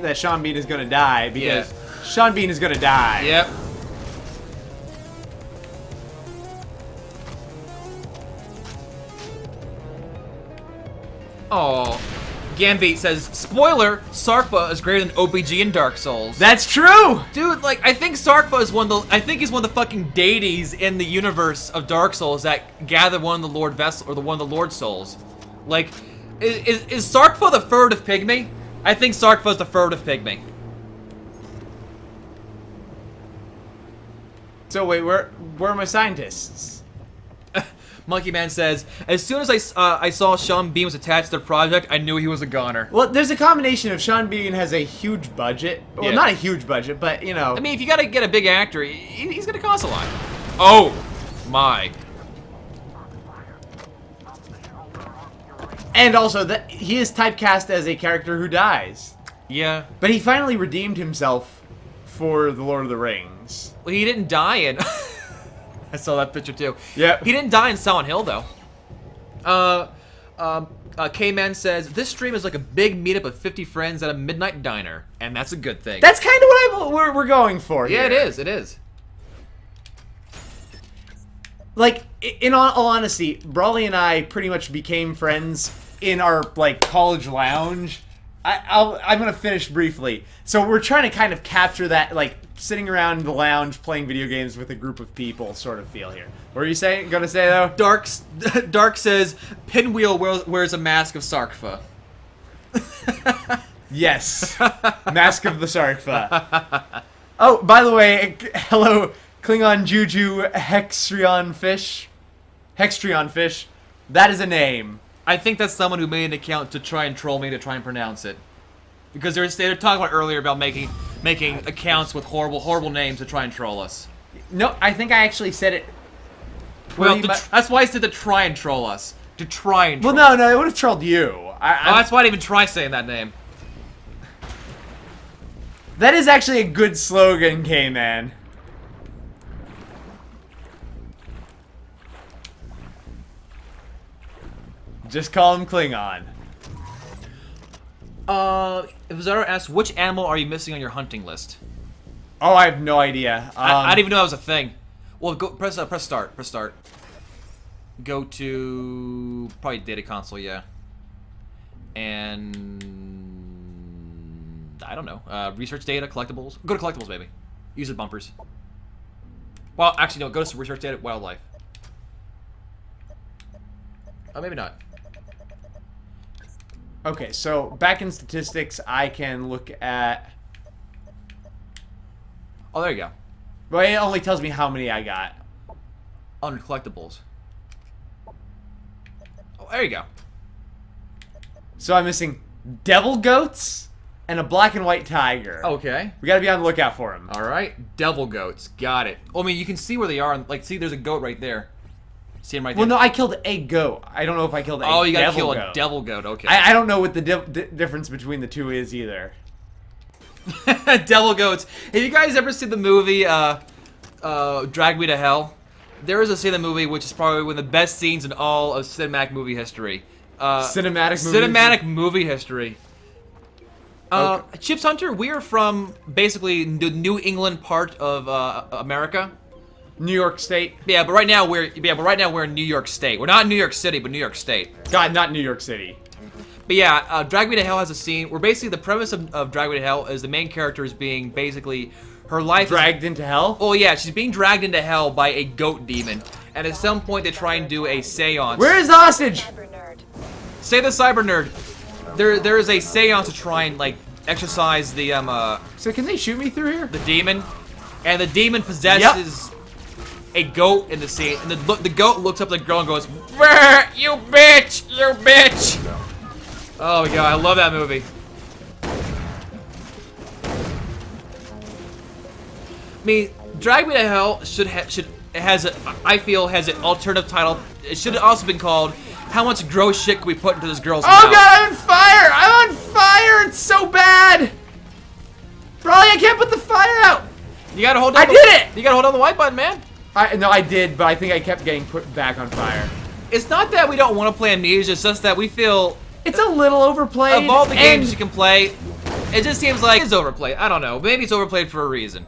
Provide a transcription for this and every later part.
that Sean Bean is gonna die because Sean Bean is gonna die. Yep. Oh, Gambit says, spoiler, Sarkva is greater than OPG in Dark Souls. That's true! Dude, like, I think Sarkva is one of the, I think he's one of the fucking deities in the universe of Dark Souls that gather one of the Lord Vessel, or one of the Lord Souls. Like, is Sarkva the furtive pygmy? I think Sarkva is the furtive pygmy. So wait, where are my scientists? Monkey Man says, as soon as I saw Sean Bean was attached to the project, I knew he was a goner. Well, there's a combination of Sean Bean has a huge budget. Well, not a huge budget, but, you know. I mean, if you gotta get a big actor, he's gonna cost a lot. Oh, my. And also, that he is typecast as a character who dies. Yeah. But he finally redeemed himself for The Lord of the Rings. Well, he didn't die in... I saw that picture too. Yeah. He didn't die in Silent Hill though. K-Man says, this stream is like a big meetup of 50 friends at a midnight diner. And that's a good thing. That's kind of what we're going for here. Yeah, it is. It is. Like, in all honesty, Brawley and I pretty much became friends in our, like, college lounge. I'm gonna finish briefly. So we're trying to kind of capture that, like, sitting around the lounge playing video games with a group of people sort of feel here. What are you gonna say though? Dark says, Pinwheel wears a mask of Sarkva. Yes. Mask of the Sarkva. Oh, by the way, hello, Klingon Juju Hextrion Fish. Hextrion Fish. That is a name. I think that's someone who made an account to try and troll me to try and pronounce it. Because they were talking about earlier about making accounts with horrible names to try and troll us. No, I think I actually said it. Well, that's why I said to try and troll us. To try and troll. Well, no, it would have trolled you. That's why I didn't even try saying that name. That is actually a good slogan, K-Man. Just call him Klingon. Vizarro asks, which animal are you missing on your hunting list? Oh, I have no idea. I didn't even know that was a thing. Well, go press start. Press start. Go to probably data console, yeah. And I don't know. Research data, collectibles. Go to collectibles, baby. Use the bumpers. Well, actually, no. Go to research data, wildlife. Oh, maybe not. Okay, so back in statistics, I can look at... Oh, there you go. Well, it only tells me how many I got. Under collectibles. Oh, there you go. So I'm missing devil goats and a black and white tiger. Okay. We gotta be on the lookout for them. Alright, devil goats. Got it. Oh, I mean, you can see where they are. Like, see, there's a goat right there. See him right there? Well, no, I killed a goat. I don't know if I killed a devil goat. Oh, you gotta kill a devil goat. Okay. I don't know what the difference between the two is either. Devil goats. Have you guys ever seen the movie Drag Me to Hell? There is a scene in the movie which is probably one of the best scenes in all of cinematic movie history. Cinematic movie history. Okay. Chips Hunter, we are from basically the New England part of America. New York State. Yeah, but right now we're in New York State. We're not in New York City, but New York State. God, not New York City. But yeah, Drag Me to Hell has a scene where basically the premise of Drag Me to Hell is the main character is being basically her life dragged into hell. Oh yeah, she's being dragged into hell by a goat demon, and at some point they try and do a séance. Where is the hostage? Say the cyber nerd. There is a séance to try and like exorcise the So can they shoot me through here? The demon, and the demon possesses a goat in the scene, and the goat looks up at the girl and goes, "You bitch, you bitch." Oh my god, I love that movie. I mean, Drag Me to Hell I feel has an alternative title. It should have also been called How Much Gross Shit Can We Put Into This Girl's Mouth? Oh god, I'm on fire! I'm on fire! It's so bad! Probably I can't put the fire out! You gotta hold down I did it! You gotta hold down the white button, man. No, I did, but I think I kept getting put back on fire. It's not that we don't want to play Amnesia, it's just that we feel... It's a little overplayed. Of all the games you can play, It just seems like it's overplayed. I don't know. Maybe it's overplayed for a reason.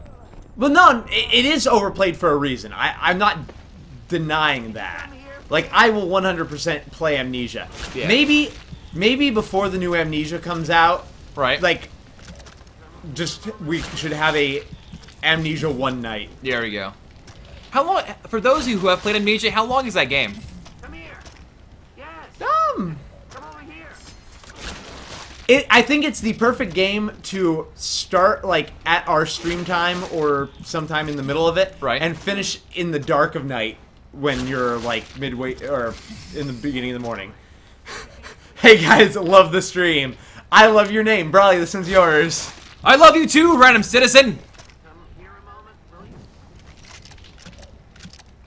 Well, no, it is overplayed for a reason. I'm not denying that. Like, I will 100% play Amnesia. Yeah. Maybe before the new Amnesia comes out, right? Like, we should have a Amnesia one night. There we go. How long? For those of you who have played Amnesia, how long is that game? Come here. Yes. Come over here. I think it's the perfect game to start, like, at our stream time or sometime in the middle of it, right? And finish in the dark of night when you're, like, midway or in the beginning of the morning. Hey guys, love the stream. I love your name, Brawley. This one's yours. I love you too, random citizen. Come here a moment, will you?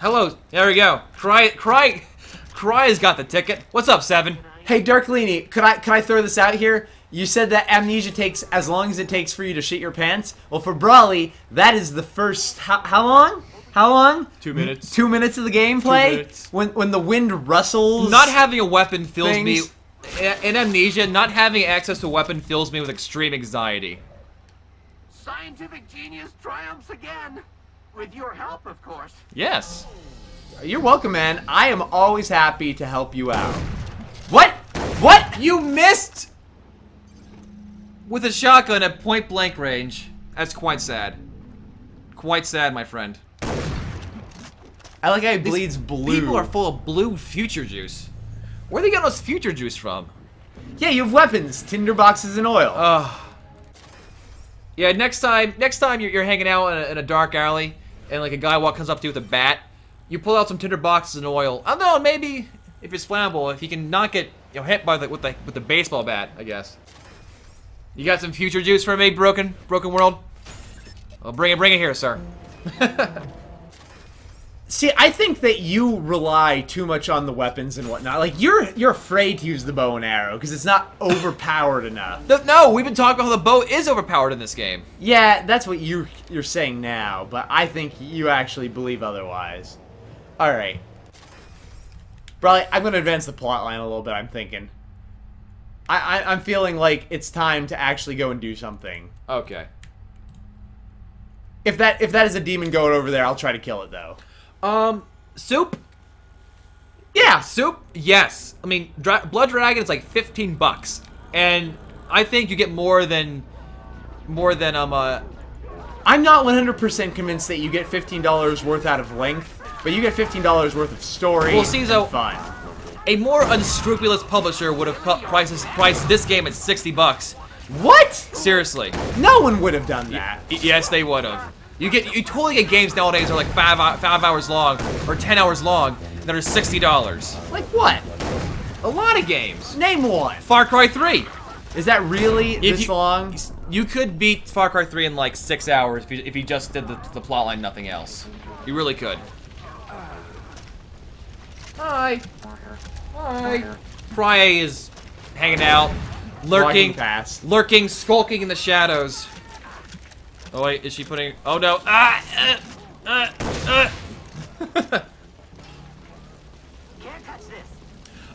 Hello. There we go. Cry's got the ticket. What's up, Seven? Hey, Darklini, could I throw this out here? You said that Amnesia takes as long as it takes for you to shit your pants. Well, for Brawley, that is the first. How long? How long? 2 minutes. 2 minutes of the gameplay. 2 minutes. When the wind rustles. Not having a weapon fills things. me. In Amnesia, not having access to a weapon fills me with extreme anxiety. Scientific genius triumphs again. With your help, of course. Yes. You're welcome, man. I am always happy to help you out. What? What? You missed with a shotgun at point blank range. That's quite sad. Quite sad, my friend. I like how he bleeds blue. People are full of blue future juice. Where are they getting those future juice from? Yeah, you have weapons, tinderboxes, and oil. Yeah, next time you're hanging out in a dark alley and like a guy comes up to you with a bat, you pull out some tinder boxes and oil. I don't know, maybe if it's flammable, if you can not get hit by with the baseball bat, I guess. You got some future juice for me, broken world? Well, bring it here, sir. See, I think that you rely too much on the weapons and whatnot. Like, you're afraid to use the bow and arrow because it's not overpowered enough. No, we've been talking about how the bow is overpowered in this game. Yeah, that's what you're saying now, but I think you actually believe otherwise. Alright. Probably, I'm going to advance the plot line a little bit, I'm thinking. I'm feeling like it's time to actually go and do something. Okay. If that is a demon goat over there, I'll try to kill it, though. Soup? Yeah, soup? Yes. I mean, Blood Dragon is like 15 bucks. And I think you get more than I'm not 100% convinced that you get $15 worth out of length, but you get $15 worth of story and fun. A more unscrupulous publisher would have priced this game at 60 bucks. What? Seriously. No one would have done that. Yes, they would have. You totally get games nowadays that are like 5 hours long or 10 hours long that are $60. Like what? A lot of games. Name one. Far Cry 3. Is that really this long? You could beat Far Cry 3 in like 6 hours if you just did the plotline, nothing else. You really could. Hi. Hi. Cry is hanging out, lurking, skulking in the shadows. Oh wait, is she putting? Oh no! Can't touch this.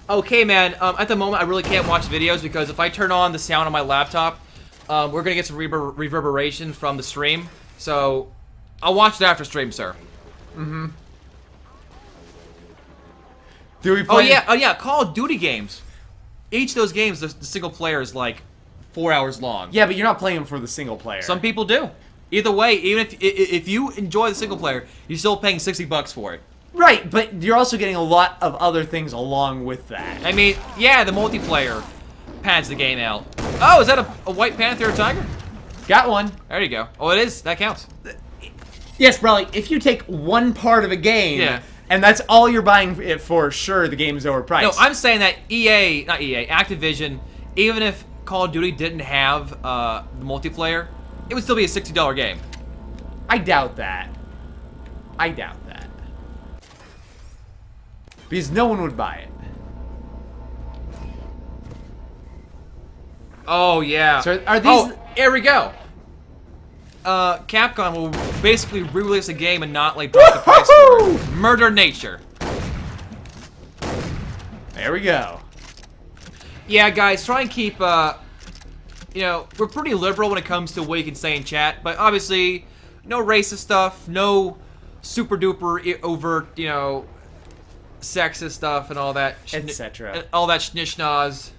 Okay, man. At the moment, I really can't watch videos because if I turn on the sound on my laptop, we're gonna get some reverberation from the stream. So, I'll watch it after stream, sir. Mm-hmm. Do we play? Oh yeah, Call of Duty games. Each of those games, the single player is like 4 hours long. Yeah, but you're not playing them for the single player. Some people do. Either way, even if you enjoy the single player, you're still paying 60 bucks for it. Right, but you're also getting a lot of other things along with that. I mean, yeah, the multiplayer pads the game out. Oh, is that a white panther or tiger? Got one. There you go. Oh, it is. That counts. Yes, Brawley, if you take one part of a game, yeah, and that's all you're buying it for, sure, the game's overpriced. No, I'm saying that Activision, even if Call of Duty didn't have the multiplayer, it would still be a $60 game. I doubt that. I doubt that. Because no one would buy it. Oh, yeah. So are these... Oh, here we go. Capcom will basically re-release a game and not, like, drop the price for it. Murder Nature. There we go. Yeah, guys, try and keep, you know, we're pretty liberal when it comes to what you can say in chat, but obviously, no racist stuff, no super duper overt, you know, sexist stuff and all that, etc. All that schnishnoz.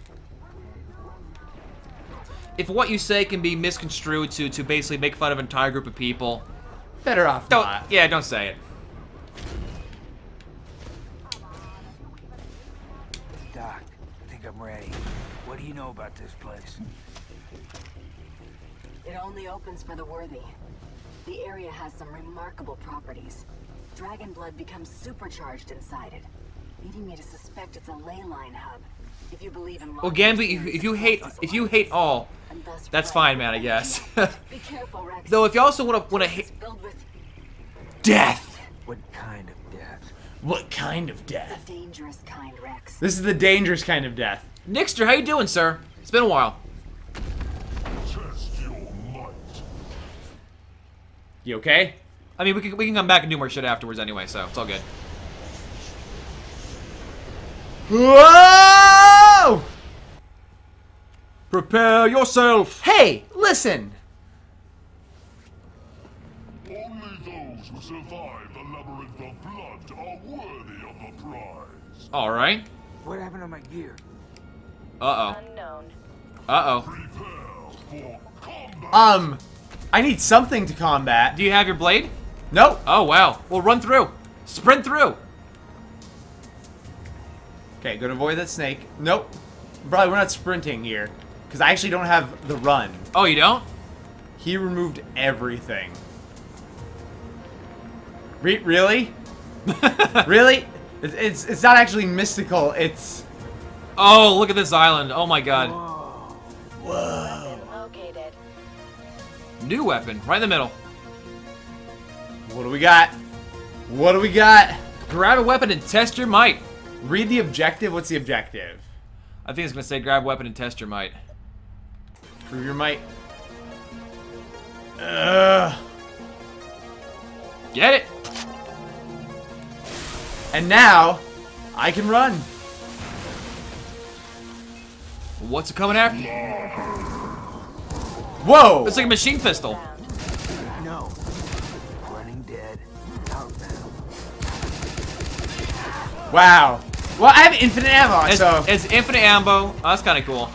If what you say can be misconstrued to basically make fun of an entire group of people, better off not. Yeah, don't say it. Doc, I think I'm ready. What do you know about this place? It only opens for the worthy. The area has some remarkable properties. Dragon blood becomes supercharged inside it, leading me to suspect it's a ley line hub. If you believe in well, Gambit, if you hate all, that's fine, man. I guess. Be careful, Rex. Though, if you also want to hate death. What kind of death? What kind of death? The dangerous kind, Rex. This is the dangerous kind of death. Nixter, how you doing, sir? It's been a while. Test your might. You okay? I mean, we can come back and do more shit afterwards anyway, so it's all good. Whoa! Prepare yourself. Hey, listen. Only those who survive the labyrinth of blood are worthy of the prize. All right. What happened to my gear? Uh-oh. Unknown. Uh-oh. Prepare for combat. I need something to combat. Do you have your blade? Nope. Oh, wow. Well, run through. Sprint through. Okay, gonna avoid that snake. Nope. Probably we're not sprinting here. Because I actually don't have the run. Oh, you don't? He removed everything. Really? Really? It's not actually mystical, it's... Oh, look at this island. Oh my god. Whoa. Located. New weapon, right in the middle. What do we got? What do we got? Grab a weapon and test your might. Read the objective. What's the objective? I think it's gonna say grab a weapon and test your might. Prove your might. Ugh. Get it? And now, I can run. What's it coming after? Whoa! It's like a machine pistol. No. Running dead. Outbound. Wow. Well, I have infinite ammo, so... It's infinite ammo. Oh, that's kind of cool.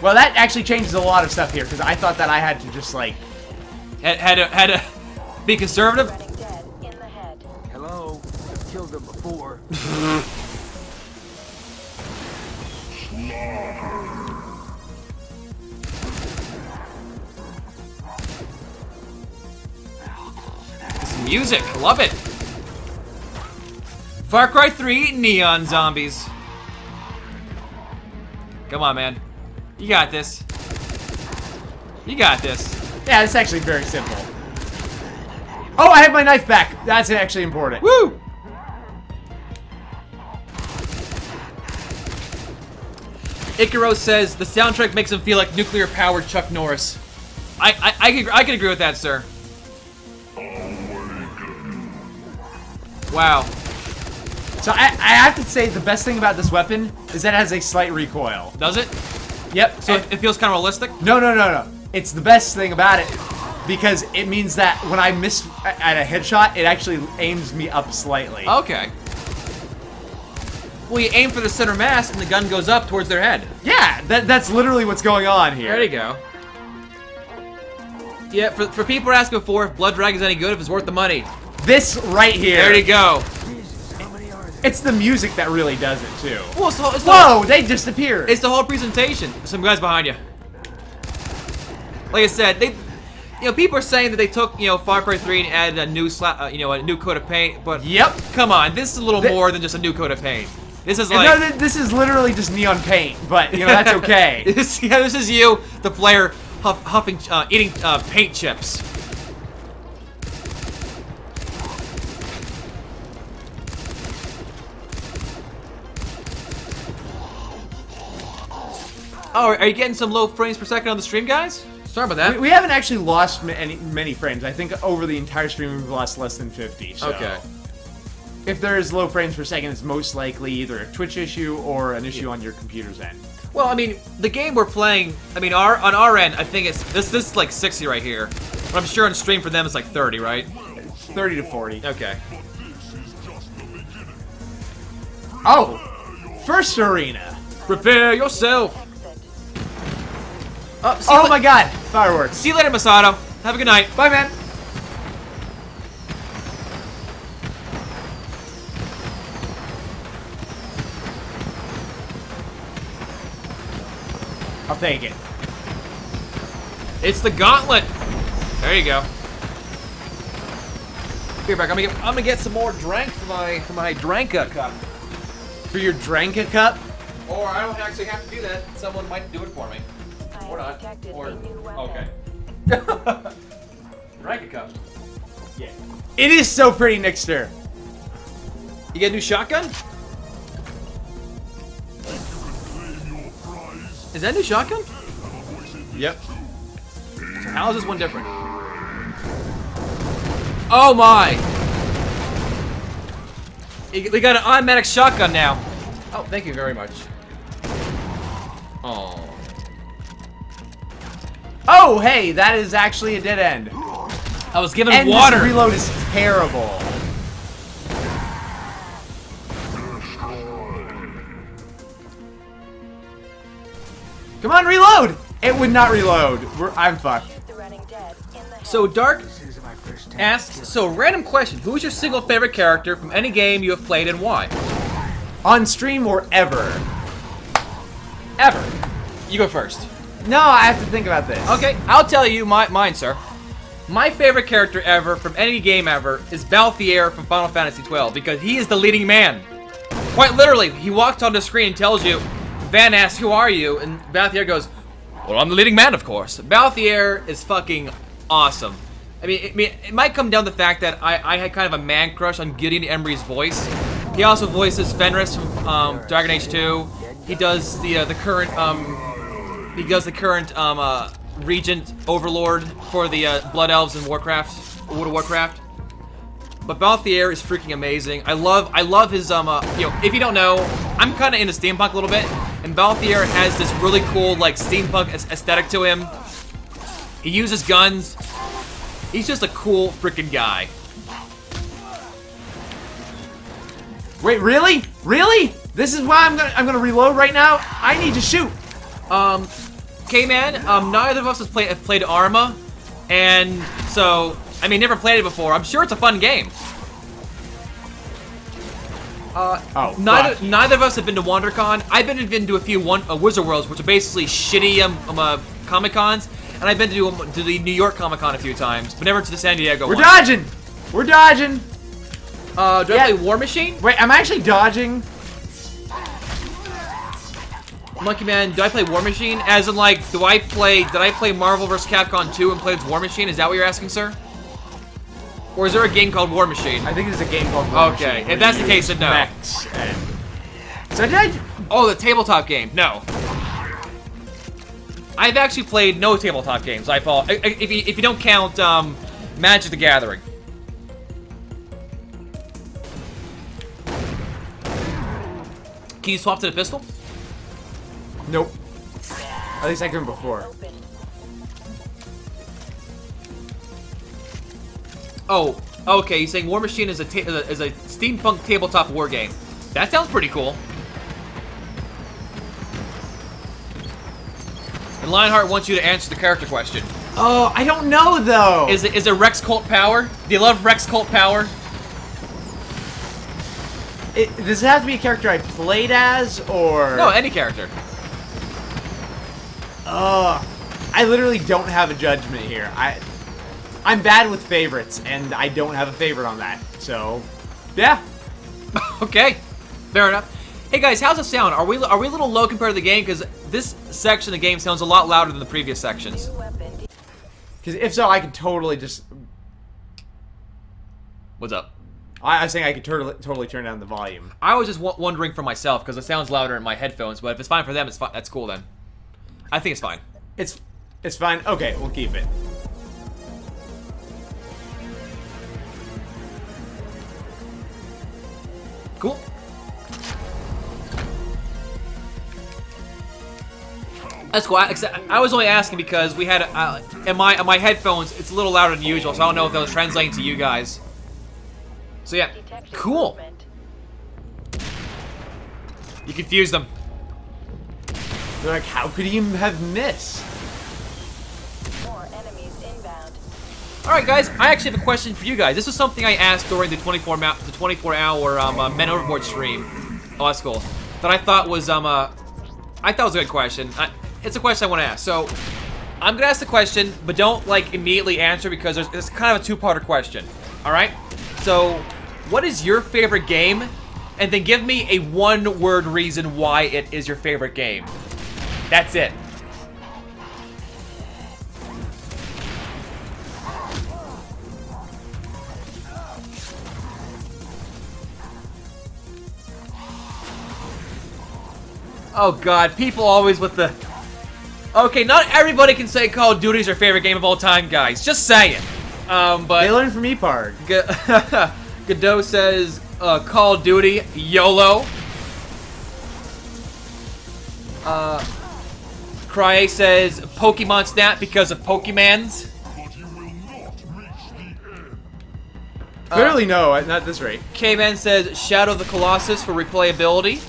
Well, that actually changes a lot of stuff here, because I thought that I had to just, like... Had to be conservative. Running dead in the head. Hello. I've killed them before. This music, love it. Far Cry 3 Neon Zombies. Come on, man. You got this. You got this. Yeah, it's actually very simple. Oh, I have my knife back. That's actually important. Woo! Icaro says the soundtrack makes him feel like nuclear-powered Chuck Norris. I can agree with that, sir. Wow. So I have to say the best thing about this weapon is that it has a slight recoil. Does it? Yep. So it feels kind of realistic? No. It's the best thing about it because it means that when I miss at a headshot, it actually aims me up slightly. Okay. Well, you aim for the center mass and the gun goes up towards their head. Yeah, that's literally what's going on here. There you go. Yeah, for people asking before if Blood Dragon's any good, if it's worth the money. This right here. There you go. Jesus, how many are there? It's the music that really does it too. Well, it's Whoa, they disappeared. It's the whole presentation. There's some guys behind you. Like I said, people are saying that they took, Far Cry 3 and added a new a new coat of paint, but Yep. come on, this is a little more than just a new coat of paint. This is like No, this is literally just neon paint, but that's okay. this is you, the player, eating paint chips. Oh, are you getting some low frames per second on the stream, guys? Sorry about that. We haven't actually lost many frames. I think over the entire stream we've lost less than 50. So. Okay. If there is low frames per second, it's most likely either a Twitch issue or an issue on your computer's end. Well, I mean, the game we're playing, I mean, on our end, I think it's, this is like 60 right here. But I'm sure on stream for them it's like 30, right? 30 to 40. Okay. Oh! First arena! Prepare yourself! Oh my god! Fireworks. See you later, Masato. Have a good night. Bye, man! I'll take it. It's the gauntlet. There you go. Be right back. I'm gonna get some more drink for my Dranka cup. For your Dranka cup? Or I don't actually have to do that. Someone might do it for me. Or not. Or okay. Dranka cup. Yeah. It is so pretty, Nixter. You get a new shotgun? Is that a new shotgun? Yep. So how is this one different? Oh my! We got an automatic shotgun now. Oh, thank you very much. Oh. Oh, hey, that is actually a dead end. I was given And water. this reload is terrible. Come on, reload! It would not reload. I'm fucked. So Dark This is my first time. asks, so random question, who is your single favorite character from any game you have played and why? On stream or ever? Ever. You go first. No, I have to think about this. Okay, I'll tell you mine, sir. My favorite character ever from any game ever is Balthier from Final Fantasy XII because he is the leading man. Quite literally, he walks on the screen and tells you, Van asks, who are you? And Balthier goes, well, I'm the leading man, of course. Balthier is fucking awesome. I mean, it might come down to the fact that I had kind of a man crush on Gideon Embry's voice. He also voices Fenris from Dragon Age 2. He does the current Regent Overlord for the Blood Elves in Warcraft, World of Warcraft. But Balthier is freaking amazing. I love his you know, if you don't know, I'm kind of into steampunk a little bit, and Balthier has this really cool like steampunk aesthetic to him. He uses guns. He's just a cool freaking guy. Wait, really? Really? This is why I'm gonna reload right now? I need to shoot. K-Man, neither of us have played Arma, and so, I mean, never played it before. I'm sure it's a fun game. Neither of us have been to WonderCon. I've been to a few Wizard Worlds, which are basically shitty Comic Cons, and I've been to the New York Comic Con a few times, but never to the San Diego one. We're dodging. We're dodging. Do I play War Machine? Wait, I'm actually dodging. Monkey Man, do I play War Machine? As in, like, did I play Marvel vs. Capcom 2 and played War Machine? Is that what you're asking, sir? Or is there a game called War Machine? I think there's a game called War Machine. Okay, if that's the case, then no. Mechs and... So did I... Oh, the tabletop game. No. I've actually played no tabletop games. If you don't count Magic the Gathering. Can you swap to the pistol? Nope. At least I couldn't before. Oh, okay. You're saying War Machine is a steampunk tabletop war game. That sounds pretty cool. And Lionheart wants you to answer the character question. Oh, I don't know though. Is it Rex Cult Power? Do you love Rex Cult Power? Does it have to be a character I played as, or... No, any character. I literally don't have a judgment here. I'm bad with favorites, and I don't have a favorite on that. So, yeah. Okay, fair enough. Hey guys, how's it sound? Are we a little low compared to the game? Because this section of the game sounds a lot louder than the previous sections. Because if so, I could totally just... What's up? I was saying I could totally turn down the volume. I was just wondering for myself because it sounds louder in my headphones. But if it's fine for them, it's fine. That's cool then. I think it's fine. It's fine. Okay, we'll keep it. Cool. That's cool. I was only asking because we had in my headphones. It's a little louder than usual, so I don't know if that was translating to you guys. So yeah, cool. You confused them. They're like, how could he have missed? More enemies inbound. All right, guys. I actually have a question for you guys. This is something I asked during the 24-hour Men Overboard stream. Oh, that's cool. That I thought was I thought it was a good question. It's a question I want to ask. So I'm gonna ask the question, but don't like immediately answer because it's kind of a two-parter question. All right. So, what is your favorite game? And then give me a one-word reason why it is your favorite game. That's it. Oh god, people always with the... Okay, not everybody can say Call of Duty is their favorite game of all time, guys. Just saying. But... They learned from Epard. Godot says Call of Duty, YOLO. Crye says Pokemon Snap because of Pokemans. But you will not reach the end. Clearly no, not at this rate. K-Man says Shadow of the Colossus for replayability.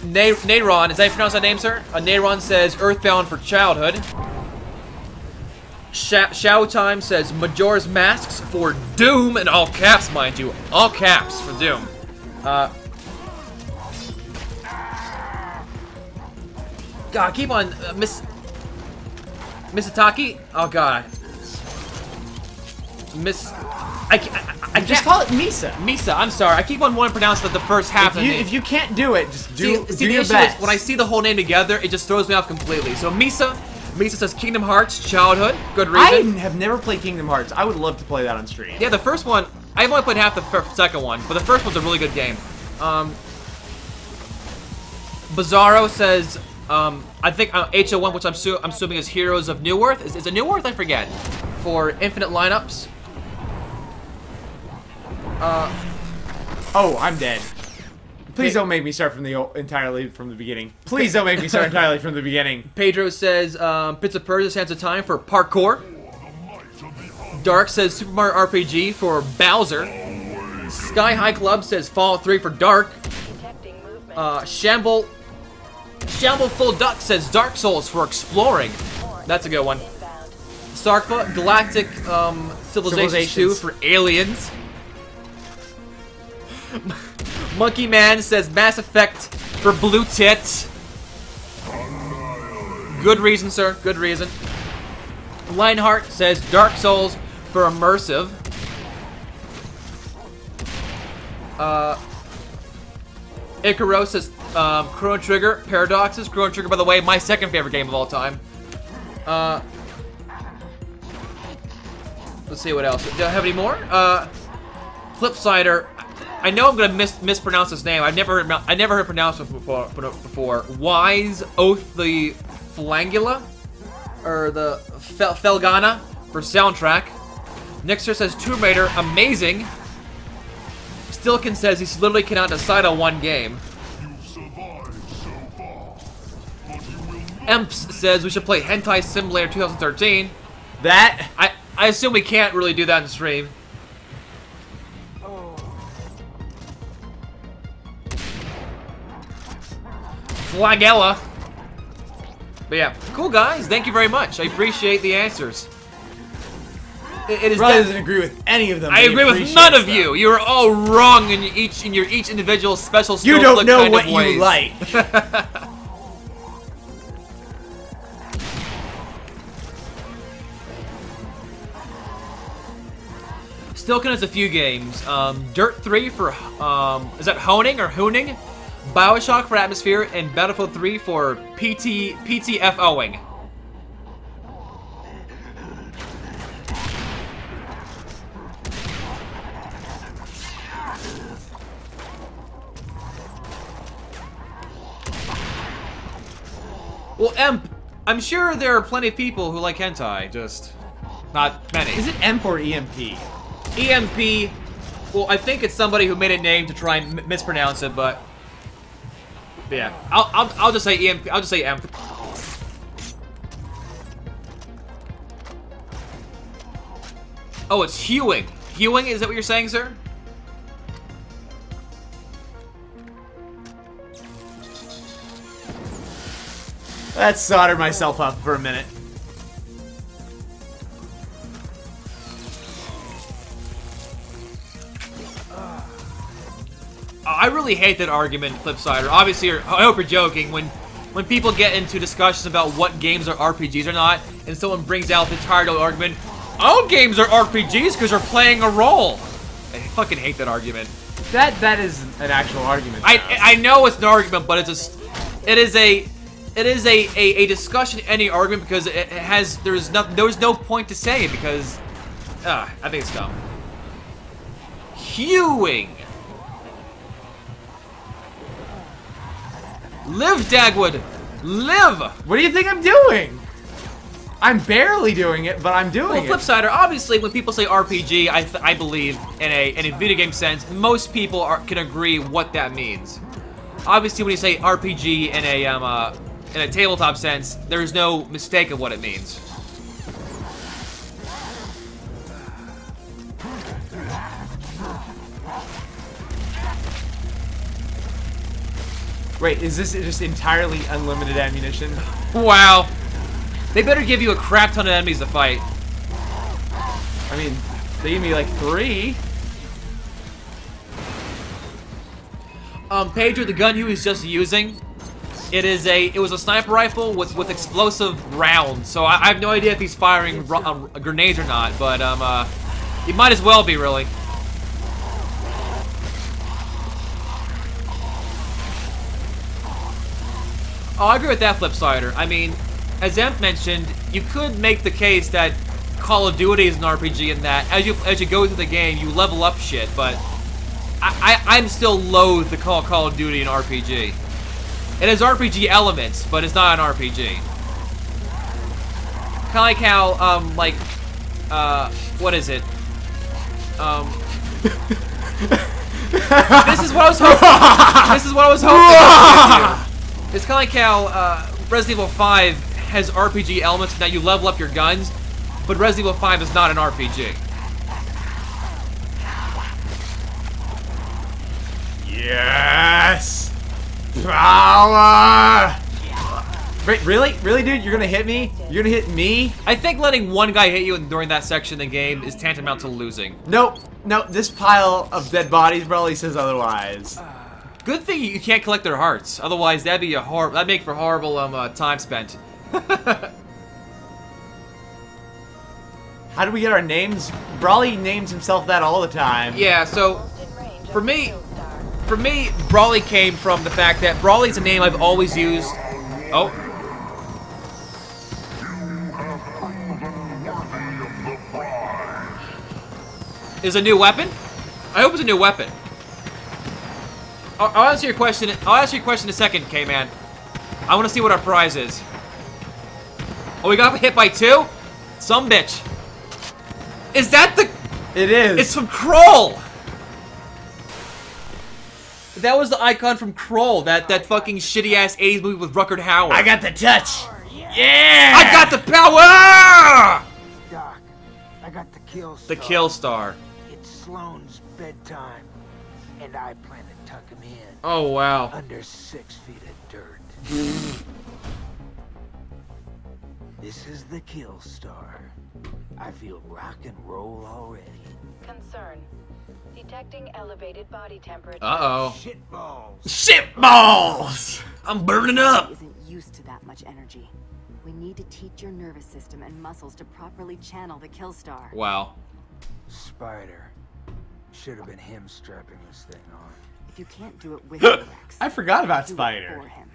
Nayron, is that how you pronounce that name, sir? Nayron says Earthbound for childhood. Shao Time says Majora's Masks for Doom, in all caps, mind you. All caps for Doom. God, keep on, Misataki? Oh god. I Just call it Misa. Misa, I'm sorry. I keep on wanting to pronounce the first half of the name. If you can't do it, just do See, the your issue best. is when I see the whole name together, it just throws me off completely. So Misa says Kingdom Hearts, childhood, good I reason. have never played Kingdom Hearts. I would love to play that on stream. Yeah, the first one, I've only played half the second one, but the first one's a really good game. Bizarro says, I think HO1, which I'm assuming is Heroes of Newerth. Is it Newerth? I forget. For infinite lineups. Oh, I'm dead. Please don't make me start from entirely from the beginning. Please don't make me start entirely from the beginning. Pedro says Pizza Persia Sands of Time for parkour. Dark says Super Mario RPG for Bowser. Sky High Club says Fallout 3 for Dark. Detecting movement. Shamble Full Duck says Dark Souls for exploring. That's a good one. Inbound. Sarkpa Galactic Civilizations 2 for aliens. Monkey Man says Mass Effect for blue tits. Good reason, sir. Good reason. Lionheart says Dark Souls for immersive. Icaro says Chrono Trigger Paradoxes. Chrono Trigger, by the way, my second favorite game of all time. Let's see what else. Do I have any more? Flipsider. I know I'm gonna mispronounce his name. I never heard pronounced it before. Wise Oath the Flangula, or the Felgana for soundtrack. Nixer says Tomb Raider, amazing. Stilkin says he literally cannot decide on one game. You've survived so far. But you will not. Emps says we should play Hentai Simulator 2013. That I assume we can't really do that in stream. Flagella. But yeah, cool guys. Thank you very much. I appreciate the answers. It is. Brother doesn't agree with any of them. I agree with none of you. You are all wrong in your each individual special. You don't know kind what of ways. you like. Stilkin has a few games. Dirt 3 for is that honing or hooning? BioShock for Atmosphere, and Battlefield 3 for PTFOing. Well, Emp, I'm sure there are plenty of people who like hentai, just not many. Is it EMP or EMP? EMP, well, I think it's somebody who made a name to try and mispronounce it, but Yeah, I'll just say EMP. I'll just say M. Oh, it's hewing. Hewing, is that what you're saying, sir? Let's solder myself up for a minute. I really hate that argument, Flipsider. Obviously, I hope you're joking. When people get into discussions about what games are RPGs or not, and someone brings out the tired old argument, all games are RPGs because you're playing a role. I fucking hate that argument. That is an actual argument. I know it's an argument, but it is a discussion, any argument, because there's no point to say it because I think it's dumb. Hewing. Live, Dagwood! Live! What do you think I'm doing? I'm barely doing it, but I'm doing it. Well, Flipsider, obviously, when people say RPG, I believe, in a video game sense, most people can agree what that means. Obviously, when you say RPG in a tabletop sense, there's no mistake of what it means. Wait, is this just entirely unlimited ammunition? Wow. They better give you a crap ton of enemies to fight. I mean, they gave me like 3. Pedro, the gun he was just using, it was a sniper rifle with explosive rounds. So I have no idea if he's firing grenades or not, but he might as well be, really. Oh, I agree with that, Flipsider. I mean, as Emp mentioned, you could make the case that Call of Duty is an RPG in that as you go through the game, you level up shit, but I'm still loath to call Call of Duty an RPG. It has RPG elements, but it's not an RPG. Kind of like how, what is it? This is what I was hoping. This is what I was hoping. It's kind of like how Resident Evil 5 has RPG elements that you level up your guns, but Resident Evil 5 is not an RPG. Yes! Power! Wait, really? Really, dude? You're gonna hit me? You're gonna hit me? I think letting one guy hit you during that section of the game is tantamount to losing. Nope. No, this pile of dead bodies probably says otherwise. Good thing you can't collect their hearts. Otherwise, that'd make for horrible time spent. How do we get our names? Brawly names himself that all the time. Yeah, so for me, Brawly came from the fact that Brawly's a name I've always used. Oh. Is a new weapon? I hope it's a new weapon. I'll answer your question. I'll answer your question in a second, K-Man. I want to see what our prize is. Oh, we got hit by 2? Some bitch. Is that the... It is. It's from Kroll. That was the icon from Kroll. That fucking shitty-ass 80s movie with Ruckert Hauer. I got the touch. Yeah! I got the power! Doc, I got the kill star. The kill star. It's Sloane's bedtime, and I plan to tuck him in. Oh, wow. Under 6 feet of dirt. This is the kill star. I feel rock and roll already. Concern. Detecting elevated body temperature. Uh-oh. Shitballs. Shitballs! I'm burning up. Isn't used to that much energy. We need to teach your nervous system and muscles to properly channel the kill star. Wow. Spider. Should have been him strapping this thing on. If you can't do it with him, Rex, I forgot about do it Spider. for him.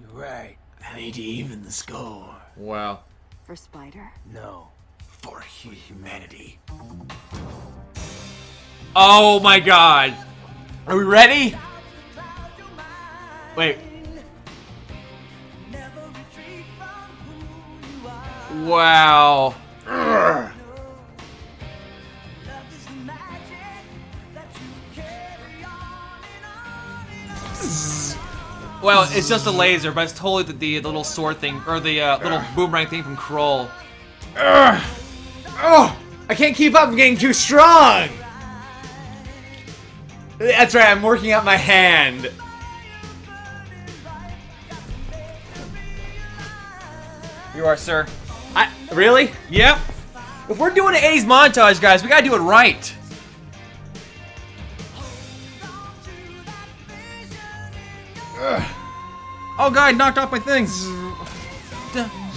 You're right. I need to even the score. Wow. For Spider? No. For humanity. Oh my god. Are we ready? Wait. Wow. Urgh. Well, it's just a laser, but it's totally the little sword thing, or the little boomerang thing from Kroll. Oh, I can't keep up. I'm getting too strong. That's right. I'm working out my hand. You are, sir. Really? Yep. If we're doing an 80s montage, guys, we gotta do it right. Oh, God, knocked off my things.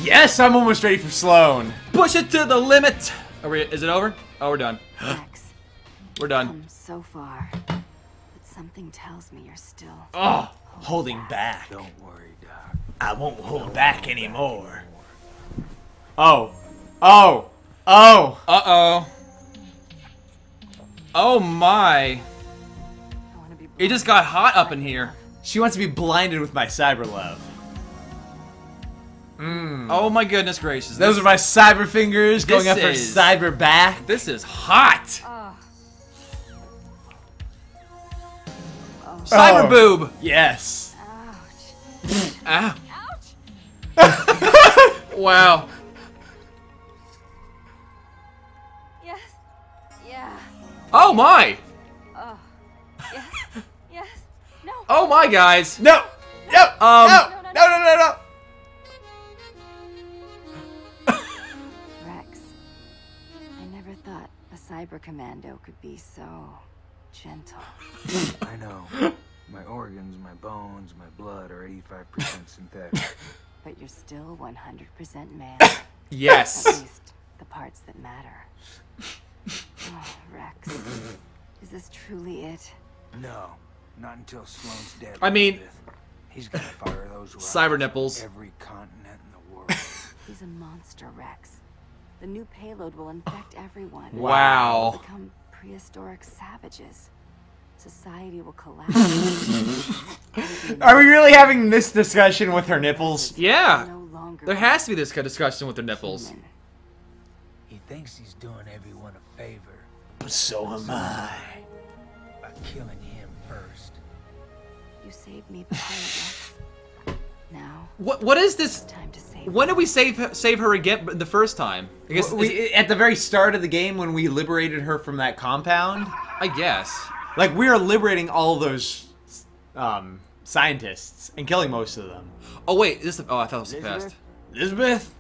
Yes, I'm almost ready for Sloan. Push it to the limit. Is it over? Oh, we're done. Rex, We're done. come so far, but something tells me you're still. Oh, holding back. Don't worry, Doc. I won't hold back anymore. Oh. Oh. Oh. Uh-oh. Oh, my. I want to be. It just got hot up in here. She wants to be blinded with my cyber love. Oh, my goodness gracious. Those are my cyber fingers going This up her is- cyber back. This is hot. Cyber Oh. boob. Yes. Ouch. Ah. Wow. Yes. Yeah. Oh, my. Yes. Yes. No. Oh, my, guys. No. No. No. No. Rex, I never thought a cyber commando could be so gentle. I know. My organs, my bones, my blood are 85% synthetic. But you're still 100% man. Yes. At least the parts that matter. Oh, Rex, is this truly it? No, not until Sloan's dead. I mean- Elizabeth. He's gonna fire those rockets Cyber on nipples. every continent in the world. He's a monster, Rex. The new payload will infect everyone. Wow. We'll become prehistoric savages. Society will collapse. Are we really having this discussion with her nipples? Yeah. No longer There has to be this kind of discussion with their nipples. human. He thinks he's doing everyone a favor But so am I. by killing him first. You saved me before, Rex. Now, What is this? time to save When did we save her again the first time? I guess. At the very start of the game when we liberated her from that compound, I guess. like we are liberating all those scientists and killing most of them. Oh wait, this. Oh, I thought it was the past. Elizabeth?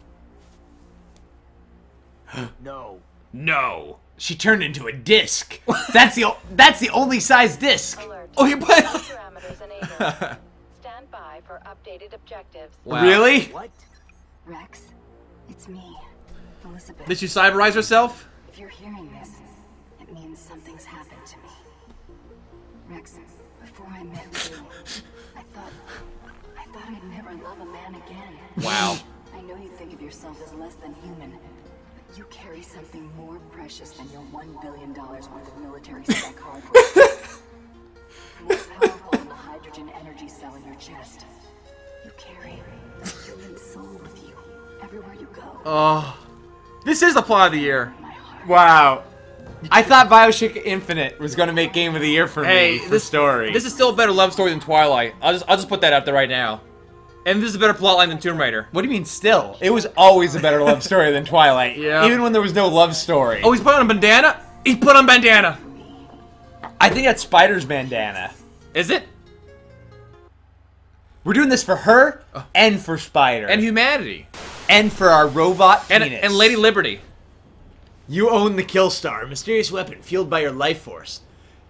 No. No. She turned into a disc. That's the only size disc. Alert. Oh, you put. Parameters enabled. Stand by for updated objectives. Wow. Really? What? Rex, it's me, Elizabeth. Did she cyberize herself? If you're hearing this, it means something's happened to me. Rex, before I met you, I thought I'd never love a man again. Wow. I know you think of yourself as less than human, but you carry something more precious than your $1 billion worth of military spec hardware. More powerful than the hydrogen energy cell in your chest. You carry a human soul with you everywhere you go. Oh. This is the plot of the year. My heart. Wow. I thought BioShock Infinite was going to make Game of the Year for me for story. This is still a better love story than Twilight. I'll just put that out there right now. And this is a better plotline than Tomb Raider. What do you mean still? It was always a better love story than Twilight. Yeah. Even when there was no love story. Oh, he's put on a bandana? He put on bandana. I think that's Spider's bandana. Is it? We're doing this for her and for Spider. And humanity. And for our robot And, penis. and Lady Liberty. You own the Killstar, a mysterious weapon fueled by your life force.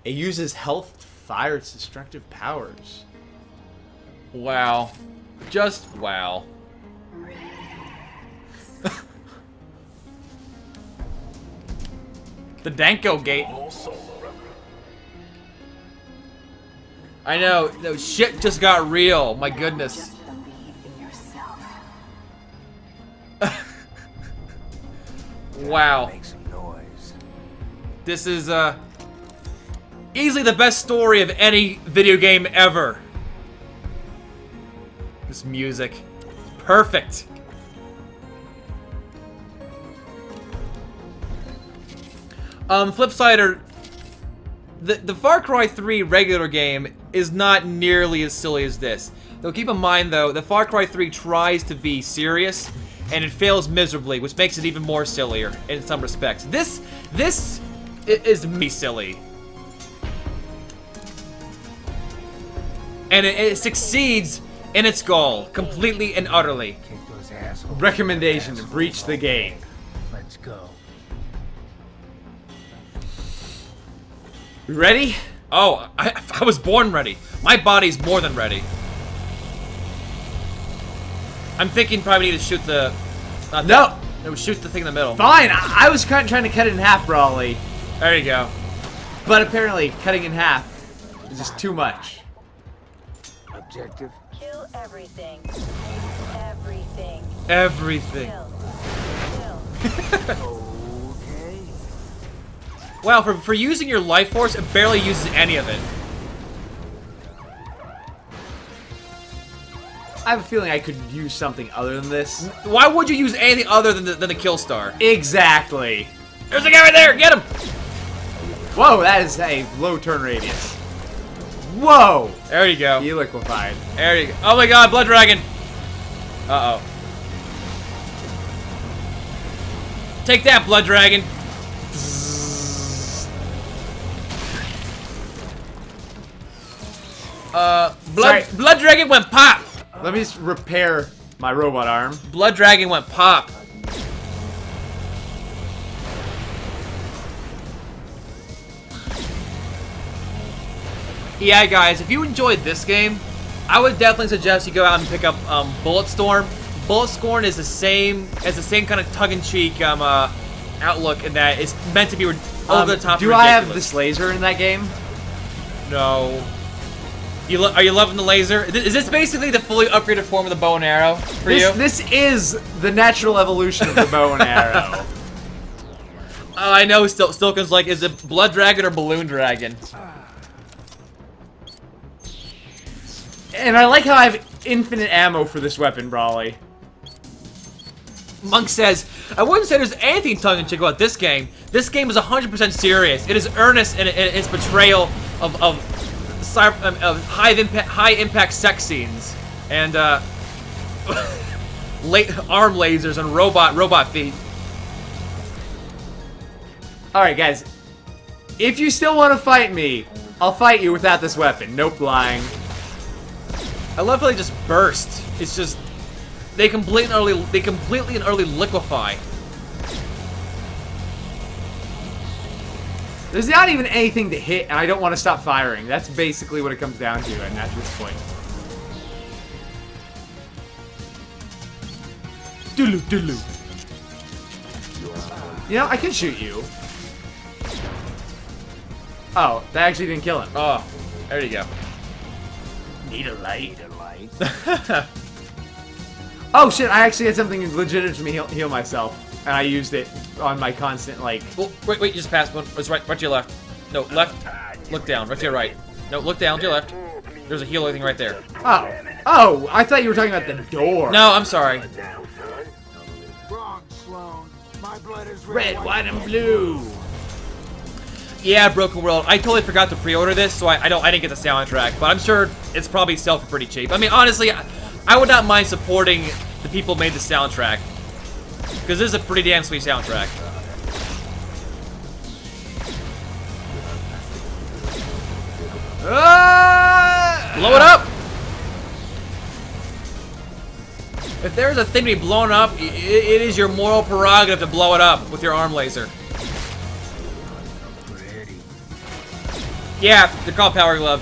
It uses health to fire its destructive powers. Wow. Just wow. The Danko Gate. I know. No, shit just got real. My goodness. Just believe in yourself. Wow. Make some noise. This is, easily the best story of any video game ever. This music. Perfect. Flip side, the Far Cry 3 regular game is not nearly as silly as this. Though keep in mind, though, that Far Cry 3 tries to be serious, and it fails miserably, which makes it even more sillier in some respects. This is me silly. And it succeeds in its goal, completely and utterly. Kick those assholes. Recommendation to breach the game. Let's go. You ready? Oh, I was born ready. My body's more than ready. I'm thinking probably need to shoot the... No! No, shoot the thing in the middle. Fine, I was trying to cut it in half, Brawly. There you go. But apparently, cutting in half is just too much. Objective. Kill everything. Everything. Everything. Kill. Okay. Wow, for using your life force, it barely uses any of it. I have a feeling I could use something other than this. Why would you use anything other than the kill star? Exactly. There's a guy right there! Get him! Whoa, that is a low turn radius. Whoa! There you go. He liquefied. There you go. Oh my god, Blood Dragon! Uh-oh. Take that, Blood Dragon! Blood Dragon went pop! Let me just repair my robot arm. Blood Dragon went pop. Yeah, guys, if you enjoyed this game, I would definitely suggest you go out and pick up Bulletstorm. Bulletstorm is the same kind of tongue-in-cheek outlook in that it's meant to be over the top. Do I have this laser in that game? No. Are you loving the laser? Is this basically the fully upgraded form of the bow and arrow for you? This is the natural evolution of the bow and arrow. I know Stilkin's like, is it Blood Dragon or Balloon Dragon? And I like how I have infinite ammo for this weapon, Brawly. Monk says, I wouldn't say there's anything tongue-in-cheek about this game. This game is 100% serious. It is earnest in its portrayal of high-impact sex scenes and arm lasers and robot feet. Alright, guys. If you still want to fight me, I'll fight you without this weapon. Nope, lying. I love how they just burst. It's just they completely and utterly liquefy. There's not even anything to hit, and I don't want to stop firing. That's basically what it comes down to, and at this point. Doodaloo, doodaloo. You know, I can shoot you. Oh, that actually didn't kill him. Oh, there you go. Need a light. Oh shit, I actually had something legitimate to me heal myself. And I used it on my constant, like... Oh, wait, you just passed one. It's right to your left. No, left. Look down, right to your right. No, look down to your left. There's a healer thing right there. Oh, I thought you were talking about the door. No, I'm sorry. Wrong, Sloan. My blood is Red, white, and blue. Yeah, Broken World. I totally forgot to pre-order this, so I didn't get the soundtrack, but I'm sure it's probably sell for pretty cheap. I mean, honestly, I would not mind supporting the people who made the soundtrack, because this is a pretty damn sweet soundtrack. Blow it up! If there's a thing to be blown up, it is your moral prerogative to blow it up with your arm laser. Yeah, they're called Power Glove.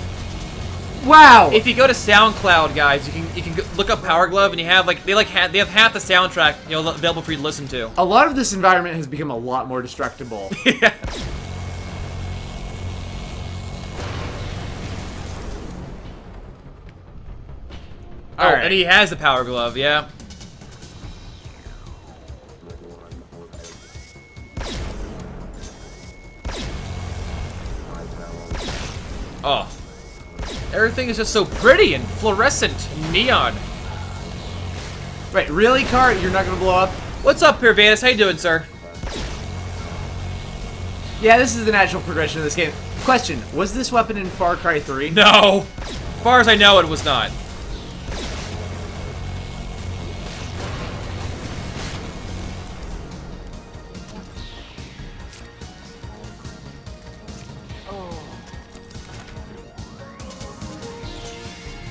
Wow! If you go to SoundCloud, guys, you can look up Power Glove, and you have they have half the soundtrack available for you to listen to. A lot of this environment has become a lot more destructible. Yeah. Oh, Alright. and he has the Power Glove, yeah. Oh. Everything is just so pretty and fluorescent and neon. Wait, really, Car? You're not gonna blow up? What's up, Pervanus? How you doing, sir? Yeah, this is the natural progression of this game. Question, was this weapon in Far Cry 3? No! As far as I know, it was not.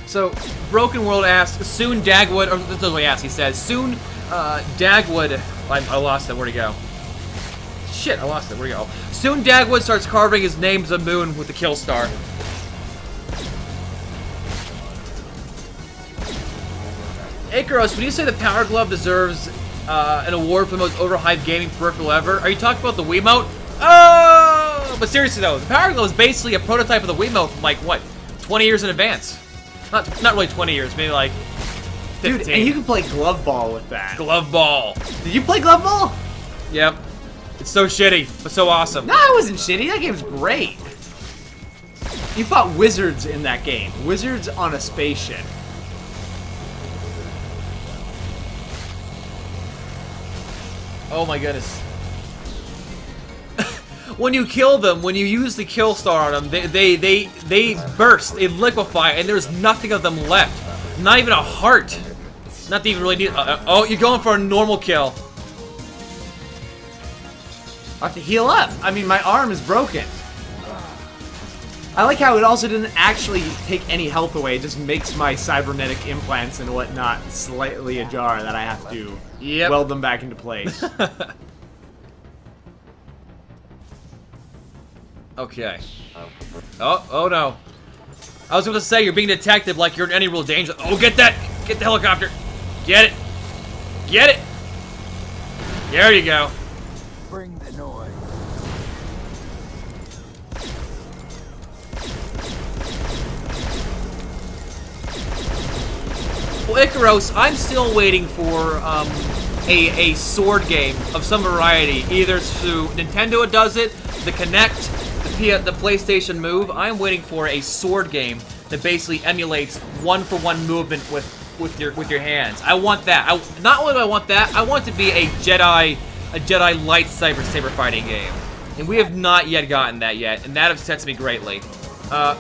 So, Broken World asks, soon Dagwood, or this is what he asks, he says, soon Dagwood, I lost it, where'd he go? Shit, I lost it, where'd he go? Soon Dagwood starts carving his name to the moon with the kill star. Icarus, when you say the Power Glove deserves an award for the most overhyped gaming peripheral ever, are you talking about the Wiimote? Oh! But seriously though, the Power Glove is basically a prototype of the Wiimote from like, what, 20 years in advance? Not really 20 years, maybe like 15. Dude, and you can play glove ball with that. Glove ball. Did you play glove ball? Yep. It's so shitty, but so awesome. No, it wasn't shitty. That game's great. You fought wizards in that game. Wizards on a spaceship. Oh my goodness. When you kill them, when you use the kill star on them, they burst, they liquefy, and there's nothing of them left. Not even a heart. Not even really need. Oh, you're going for a normal kill. I have to heal up. I mean, my arm is broken. I like how it also didn't actually take any health away. It just makes my cybernetic implants and whatnot slightly ajar that I have to weld them back into place. Okay. Oh no. I was going to say, you're being detected like you're in any real danger. Oh, get that! Get the helicopter! Get it! Get it! There you go. Bring the noise. Well, Icaros, I'm still waiting for a sword game of some variety. Either through Nintendo does it, the Kinect, the PlayStation Move. I'm waiting for a sword game that basically emulates one-for-one movement with your hands. I want that. Not only do I want that, I want it to be a Jedi lightsaber fighting game, and we have not yet gotten that yet, and that upsets me greatly. Now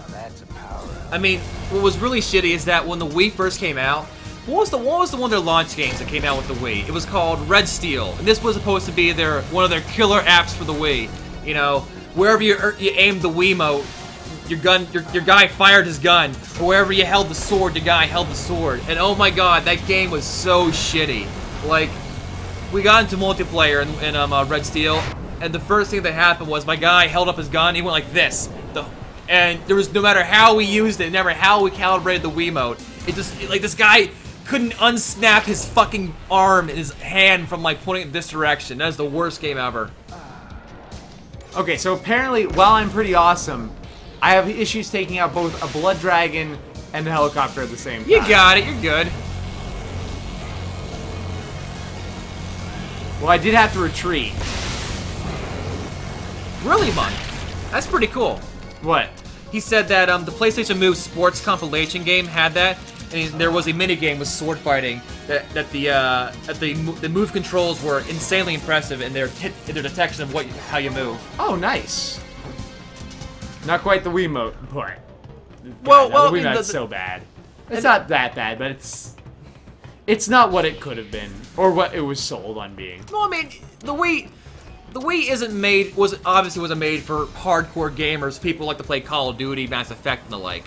that's a power. I mean, what was really shitty is that when the Wii first came out, what was the one of their launch games that came out with the Wii? It was called Red Steel, and this was supposed to be one of their killer apps for the Wii. You know, wherever you aimed the Wiimote, your guy fired his gun, or wherever you held the sword, the guy held the sword. And oh my god, that game was so shitty. Like, we got into multiplayer in Red Steel, and the first thing that happened was my guy held up his gun, he went like this. And there was, no matter how we used it, no matter how we calibrated the Wiimote, it just, like, this guy couldn't unsnap his fucking arm and his hand from, like, pointing in this direction. That is the worst game ever. Okay, so apparently, while I'm pretty awesome, I have issues taking out both a blood dragon and a helicopter at the same time. You got it, you're good. Well, I did have to retreat. Really, Monk? That's pretty cool. What? He said that the PlayStation Move Sports compilation game had that, and there was a minigame with sword fighting that the move controls were insanely impressive in their detection of how you move. Oh, nice. Not quite the Wiimote, but Well, the Wiimote's so bad. It's not that bad, but it's not what it could have been or what it was sold on being. No, I mean the Wii obviously wasn't made for hardcore gamers, people who like to play Call of Duty, Mass Effect, and the like.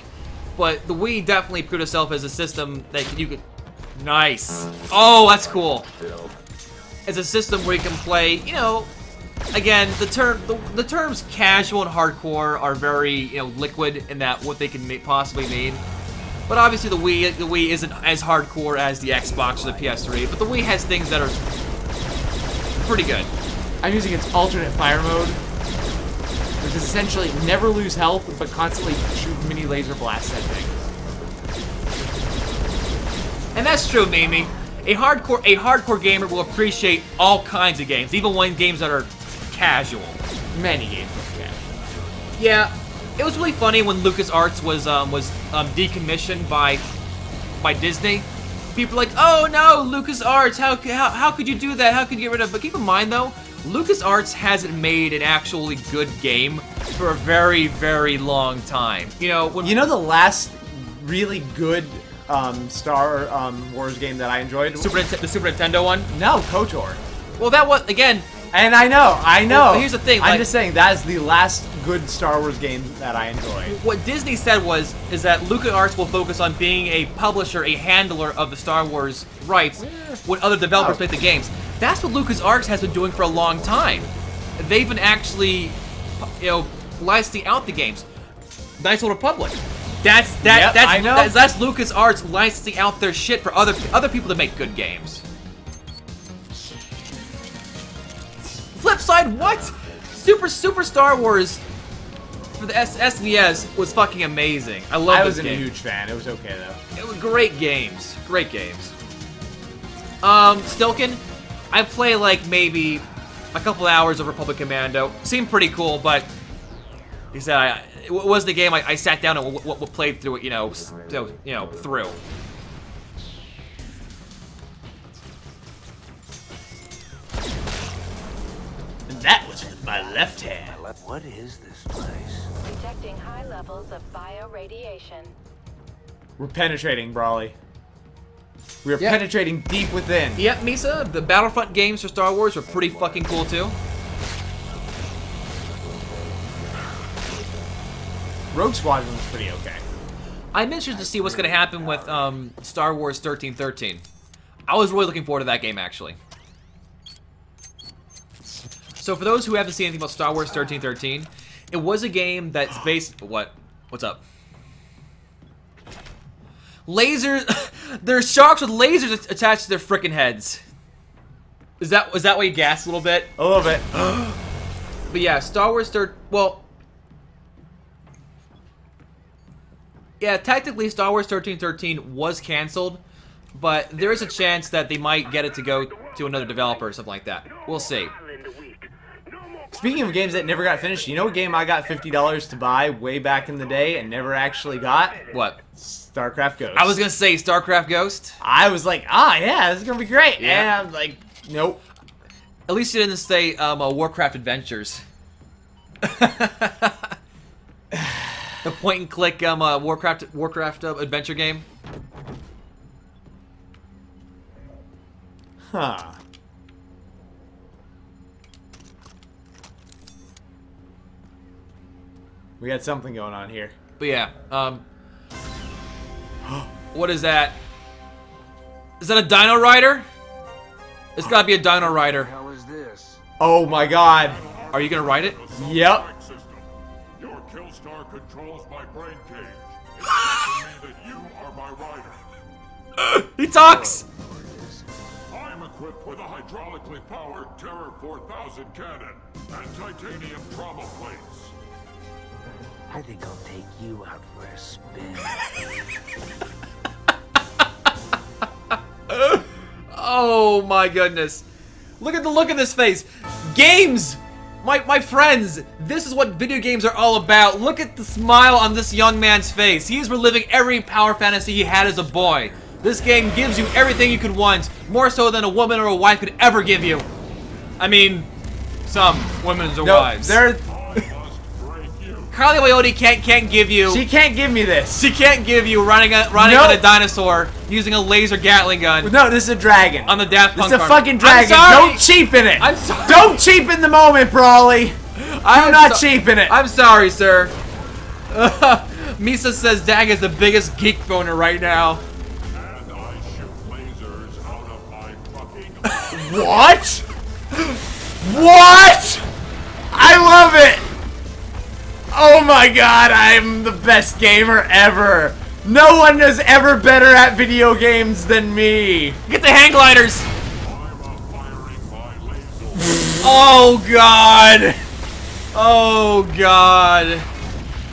But the Wii definitely proved itself as a system that you could. Nice. Oh, that's cool. It's a system where you can play. You know, again, the terms casual and hardcore are very liquid in that what they can possibly mean. But obviously the Wii isn't as hardcore as the Xbox or the PS3. But the Wii has things that are pretty good. I'm using its alternate fire mode, which is essentially never lose health, but constantly shoot mini laser blasts at things. And that's true, Mimi. A hardcore gamer will appreciate all kinds of games, even when games that are casual. Many games are casual. Yeah, it was really funny when LucasArts was decommissioned by Disney. people are like, oh no, LucasArts, how could you do that? How could you get rid of? But keep in mind though, LucasArts hasn't made an actually good game for a very, very long time. You know, the last really good Star Wars game that I enjoyed? the Super Nintendo one. No, KOTOR. Well, that was again. And I know. Well, here's the thing, I'm like- just saying that is the last good Star Wars game that I enjoyed. What Disney said is that LucasArts will focus on being a publisher, a handler of the Star Wars rights when other developers make the games. That's what LucasArts has been doing for a long time. They've been actually, licensing out the games. Knights of the Republic. That's LucasArts licensing out their shit for other people to make good games. Flip side, what? Super Star Wars for the SNES was fucking amazing. I love this game. I wasn't a huge fan. It was okay though. It was great games. Great games. Stilkin, I play like maybe a couple hours of Republic Commando. Seemed pretty cool, but he said it was the game I sat down and played through it, through. That was with my left hand. What is this place? Detecting high levels of bioradiation. We're penetrating, Brawley. We are penetrating deep within. Yep, Misa, the Battlefront games for Star Wars were pretty fucking cool too. Rogue Squadron was pretty okay. I'm interested to see what's going to happen with Star Wars 1313. I was really looking forward to that game, actually. So for those who haven't seen anything about Star Wars 1313, it was a game that's based... What's up? Lasers... There's sharks with lasers attached to their frickin' heads. Was that why you gasped a little bit? A little bit. But yeah, Star Wars yeah, technically Star Wars 1313 was canceled, but there is a chance that they might get it to go to another developer or something like that. We'll see. Speaking of games that never got finished, you know a game I got $50 to buy way back in the day and never actually got? What? StarCraft Ghost. I was gonna say StarCraft Ghost. I was like, yeah, this is gonna be great. Yeah. And I'm like, nope. At least you didn't say Warcraft Adventures. The point and click Warcraft adventure game. Huh. We got something going on here. But yeah, what is that? Is that a Dino Rider? It's gotta be a Dino Rider. How is this? Oh my god. Are you gonna ride it? Yep. Your kill star controls my brain cage. It tells me that you are my rider. He talks! I am equipped with a hydraulically powered Terror 4000 cannon and titanium trauma plates. I think I'll take you out for a spin. Oh my goodness. Look at the look in this face. Games! My friends, this is what video games are all about. Look at the smile on this young man's face. He's reliving every power fantasy he had as a boy. This game gives you everything you could want, more so than a woman or a wife could ever give you. I mean, some women's or wives. Carly Coyote can't give you. She can't give me this. She can't give you running on a dinosaur using a laser Gatling gun. No, this is a dragon. On the Daft Punk. This is a fucking dragon. I'm sorry. Don't cheapen it. I'm sorry. Don't cheapen the moment, Brawley. Do not cheapen it. I'm sorry, sir. Misa says Dag is the biggest geek boner right now. And I shoot lasers out of my fucking What? What? I love it. Oh my god, I'm the best gamer ever. No one is ever better at video games than me. Get the hang gliders. I'm firing my laser. Oh god. Oh god.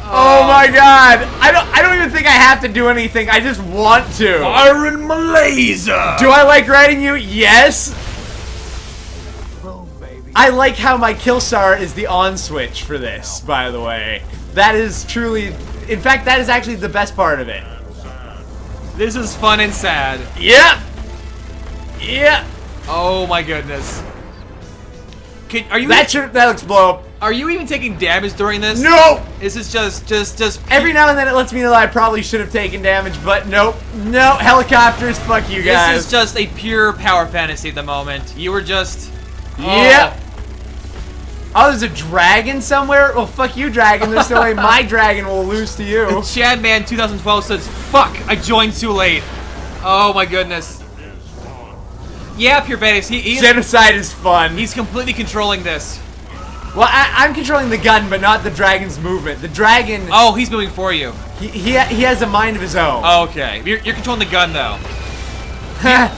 Oh my god. I don't even think I have to do anything. I just want to. Firing my laser. Do I like riding you? Yes. I like how my kill star is the on switch for this, by the way. That is truly, in fact, that is actually the best part of it. This is fun and sad. Yep. Yep. Oh my goodness. Are you That looks blow up. Are you even taking damage during this? No. This is just Every now and then it lets me know that I probably should have taken damage, but nope. No, helicopters, fuck you guys. This is just a pure power fantasy at the moment. You were just... Yep. Oh, there's a dragon somewhere? Well, fuck you, dragon. There's no way my dragon will lose to you. Chadman 2012 says, fuck, I joined too late. Oh my goodness. Yeah, Pure Badass, Genocide is fun. He's completely controlling this. Well, I'm controlling the gun, but not the dragon's movement. The dragon... Oh, he's moving for you. He has a mind of his own. Oh, okay. You're controlling the gun, though.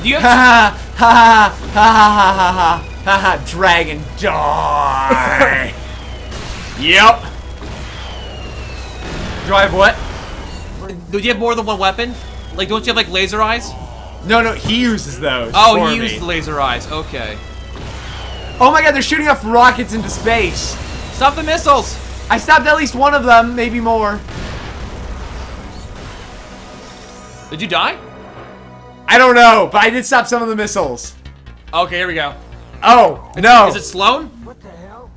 Do you have... Ha ha ha ha ha ha ha! Dragon die! Yep. Do I have what? Do you have more than one weapon? Like, don't you have, like, laser eyes? No, he uses those. Oh, he used the laser eyes. Okay. Oh my god, they're shooting off rockets into space. Stop the missiles! I stopped at least one of them, maybe more. Did you die? I don't know, but I did stop some of the missiles. Okay, here we go. Oh, no. Is it Sloan? What the hell?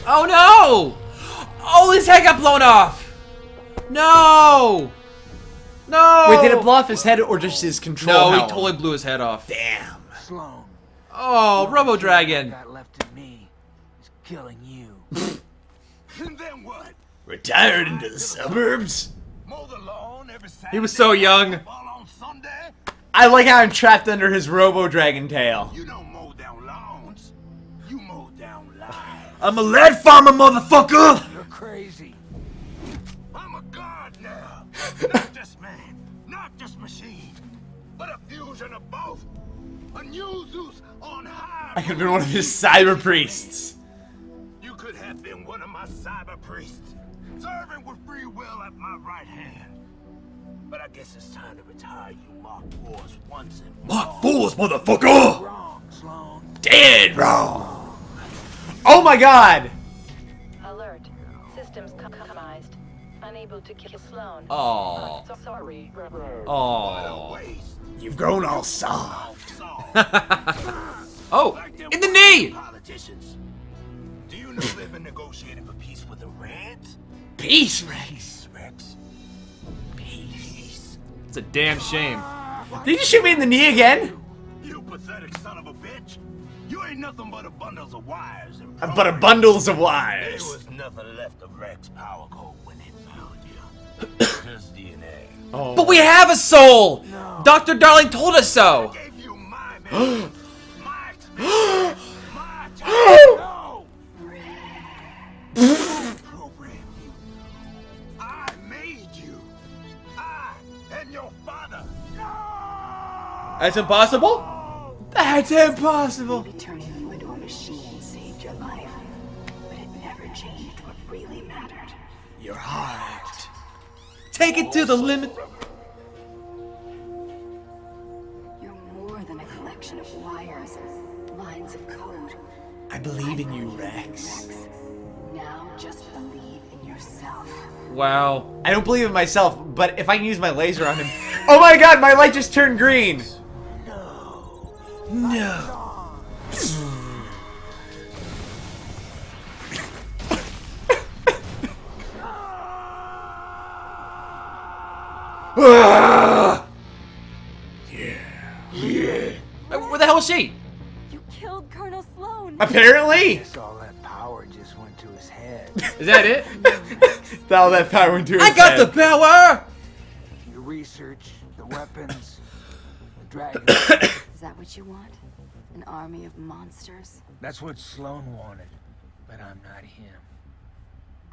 Oh no! Oh, his head got blown off! No! No! Wait, did it blow off his head or just his control No, he helm? totally blew his head off. Damn. Sloan. Oh, Robo Dragon. Got left in me is killing you. And then what? Retired into the suburbs? Mow the lawn every Saturday. He was so young. Ball on Sunday? I like how I'm trapped under his Robo Dragon tail. You don't mow down lawns. You mow down lives. I'm a lead farmer, motherfucker! You're crazy. I'm a god now. Not just man, not just machine, but a fusion of both. A new Zeus on high. I could have been one of his cyber priests. You could have been one of my cyber priests, serving with free will at my right hand. But I guess it's time to retire you Mark 4s once and for all. Mark 4s, motherfucker! Wrong, Sloan. Dead wrong! Oh my god! Alert. Systems compromised. Unable to kill Sloan. Oh. Sorry. What a Oh. waste. You've grown all soft. Oh, Like them in the knee! Politicians. Do you know they've been negotiating for peace with the Reds? Peace, Rex. Peace, Rex. Peace. It's a damn shame. Did you shoot me in the knee again? You pathetic son of a bitch. You ain't nothing but a bundles of wires. And But a bundles of There wires. was nothing left of Rex power code when it found you. Just DNA. Oh. But we have a soul! Dr. Darling told us so! Gave you my memories, my experience, my time. No! Program you. I made you. I am your father. No! That's impossible? That's impossible. Maybe turning you into a machine saved your life, but it never changed what really mattered. Your heart. Take it to the limit. You're more than a collection of wires and lines of code. I believe in you, Rex. Now just believe in yourself. Wow. I don't believe in myself, but if I can use my laser on him... Oh my god, my light just turned green! No. Where the hell is she? You killed Colonel Sloan. Apparently! Guess all that power just went to his head. Is that it? All that power into his I got the head. power! The research, the weapons, the dragon. Is that what you want? An army of monsters? That's what Sloan wanted, but I'm not him.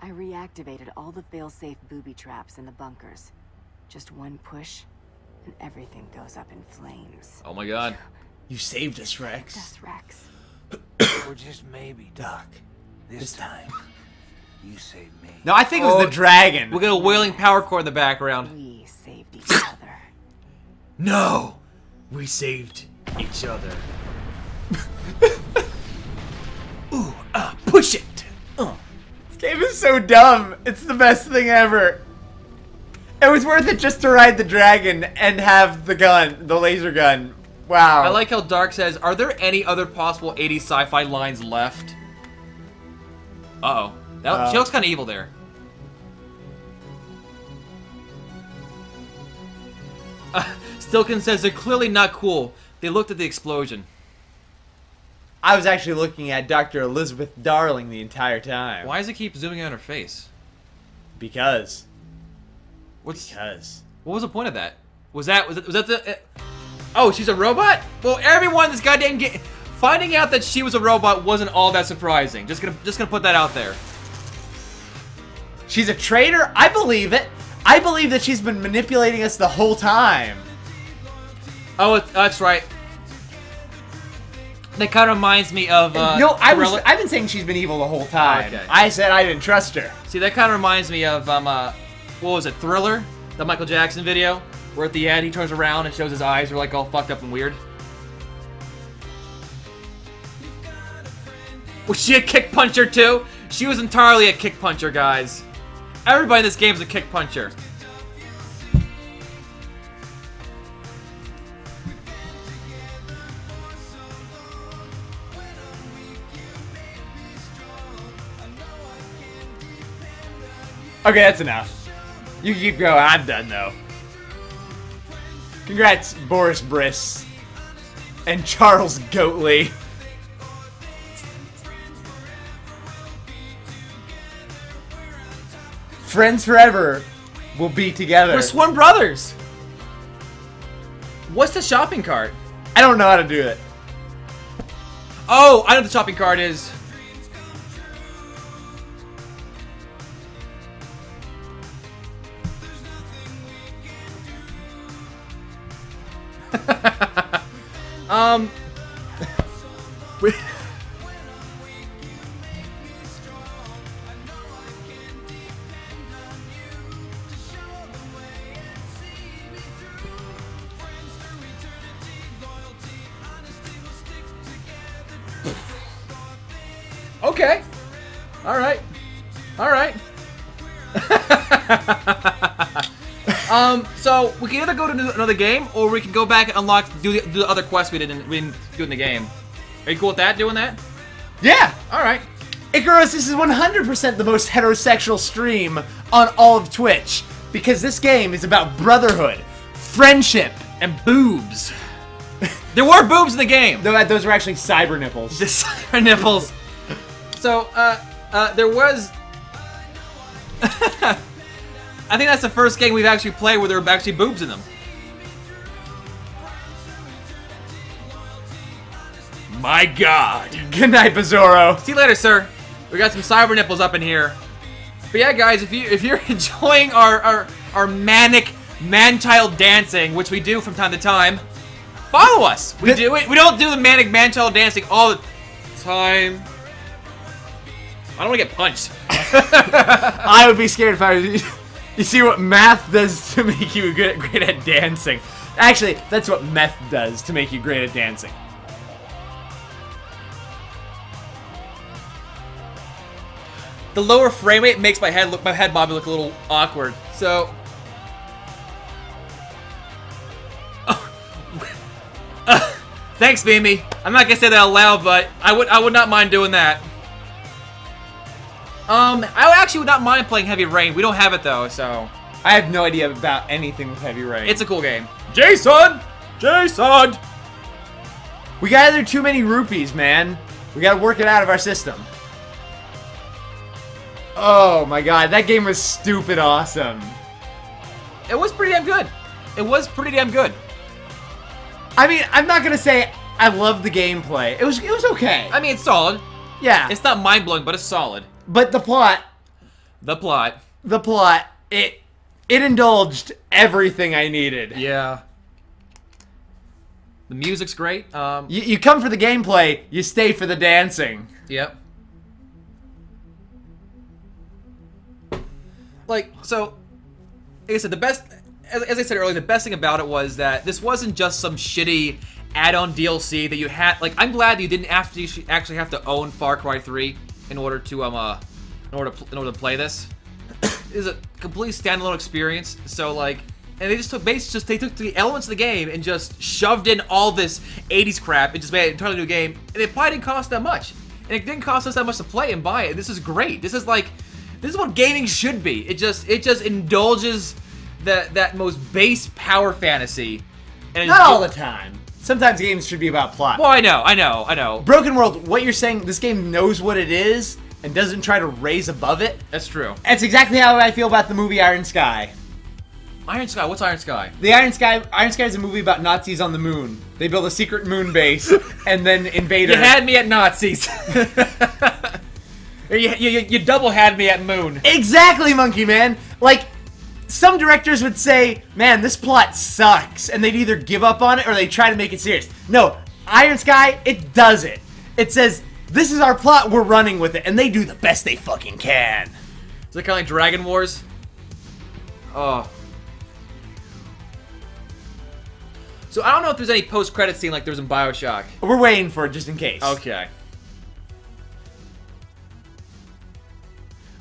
I reactivated all the fail-safe booby traps in the bunkers. Just one push, and everything goes up in flames. Oh my god. You saved us, Rex. That's Rex. Or just maybe, Doc. This time, you saved me. No, I think it was the dragon. We got a wailing power cord in the background. We saved each other. No! We saved each other. Ooh, push it! This game is so dumb. It's the best thing ever. It was worth it just to ride the dragon and have the gun, the laser gun. Wow. I like how Dark says, are there any other possible 80s sci-fi lines left? Uh-oh. She looks kind of evil there. Stilkin says, they're clearly not cool. They looked at the explosion. I was actually looking at Dr. Elizabeth Darling the entire time. Why does it keep zooming in on her face? Because. What was the point of that? Was that the... Oh, she's a robot? Well, everyone in this goddamn game... Finding out that she was a robot wasn't all that surprising. Just gonna put that out there. She's a traitor? I believe it. I believe that she's been manipulating us the whole time. Oh, that's right. That kind of reminds me of... no, I've been saying she's been evil the whole time. Okay. I said I didn't trust her. See, that kind of reminds me of, what was it, Thriller? The Michael Jackson video? Where at the end he turns around and shows his eyes are like all fucked up and weird. Was she a kick puncher too? She was entirely a kick puncher, guys. Everybody in this game is a kick puncher. Okay, that's enough. You can keep going. I'm done, though. Congrats, Boris Briss. And Charles Goatley. Friends forever will be together. We're sworn brothers! What's the shopping cart? I don't know how to do it. Oh, I know what the shopping cart is. Okay. Alright. Alright. So we can either go to another game, or we can go back and unlock, do the other quests we didn't do in the game. Are you cool with that, doing that? Yeah! Alright. Icarus, this is 100% the most heterosexual stream on all of Twitch. Because this game is about brotherhood, friendship, and boobs. There were boobs in the game! Those were actually cyber nipples. The cyber nipples. So, there was... I think that's the first game we've actually played where there were actually boobs in them. My god. Good night, Bizarro. See you later, sir. We got some cyber nipples up in here. But yeah, guys, if you're enjoying our manic man-child dancing, which we do from time to time, follow us. We don't do the manic man-child dancing all the time. I don't want to get punched. I would be scared if I was... You see what math does to make you great at dancing. Actually, that's what meth does to make you great at dancing. The lower frame rate makes my head bobby look a little awkward. So, thanks, Beamy. I'm not gonna say that out loud, but I would not mind doing that. I actually would not mind playing Heavy Rain. We don't have it though, so I have no idea about anything with Heavy Rain. It's a cool game. Jason! Jason! We gathered too many rupees, man. We gotta work it out of our system. Oh my god, that game was stupid awesome. It was pretty damn good. It was pretty damn good. I mean, I'm not gonna say I love the gameplay. It was okay. I mean, it's solid. Yeah. It's not mind-blowing, but it's solid. But the plot, it indulged everything I needed. Yeah. The music's great. You come for the gameplay, you stay for the dancing. Yep. Like, so, like I said, the best, as I said earlier, the best thing about it was that this wasn't just some shitty add-on DLC that you had. Like, I'm glad that you didn't actually have to own Far Cry 3 in order to play this. is a complete standalone experience. So like, and they just took they took the elements of the game and just shoved in all this 80s crap and just made it an entirely new game. And it probably didn't cost that much. And it didn't cost us that much to play and buy it. This is great. This is what gaming should be. It just indulges that most base power fantasy. And Not all the time. Sometimes games should be about plot. Well, I know. Broken World, what you're saying, this game knows what it is and doesn't try to raise above it. That's true. That's exactly how I feel about the movie Iron Sky. Iron Sky? What's Iron Sky? The Iron Sky is a movie about Nazis on the moon. They build a secret moon base and then invade You Earth. had me at Nazis. you double had me at moon. Exactly, Monkey Man. Like, some directors would say, man, this plot sucks, and they'd either give up on it or they try to make it serious. No, Iron Sky, it does it. It says, this is our plot, we're running with it, and they do the best they fucking can. Is it kind of like Dragon Wars? Oh. So I don't know if there's any post-credit scene like there was in BioShock. We're waiting for it just in case. Okay.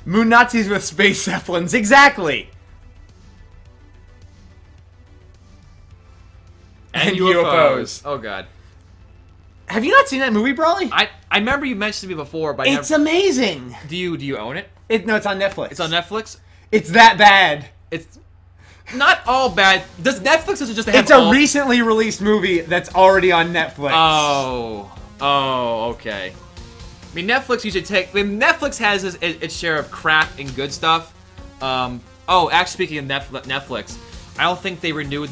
Moon Nazis with space zeppelins, exactly. And UFOs. Oh god. Have you not seen that movie, Brawley? I remember you mentioned to me before, but It's amazing. Do you own it? No, it's on Netflix. It's on Netflix? It's that bad. It's not all bad. Does Netflix just have It's a recently released movie that's already on Netflix. Oh, okay. I mean, Netflix usually Netflix has its share of crap and good stuff. Actually, speaking of Netflix, I don't think they renewed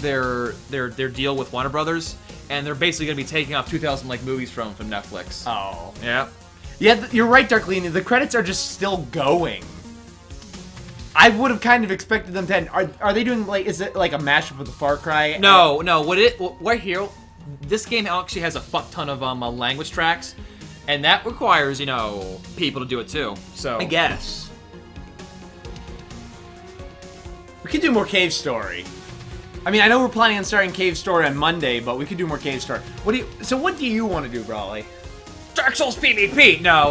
their their deal with Warner Brothers, and they're basically going to be taking off 2,000 movies from Netflix. Oh. Yeah. Yeah, you're right, Darklini. The credits are just still going. I would have kind of expected them to end. Are they doing, is it like a mashup with the Far Cry? No. Right here, this game actually has a fuck ton of language tracks, and that requires, people to do it too. So I guess. We could do more Cave Story. I mean, I know we're planning on starting Cave Story on Monday, but we could do more Cave Story. What do you want to do, Brawley? Dark Souls PvP! No,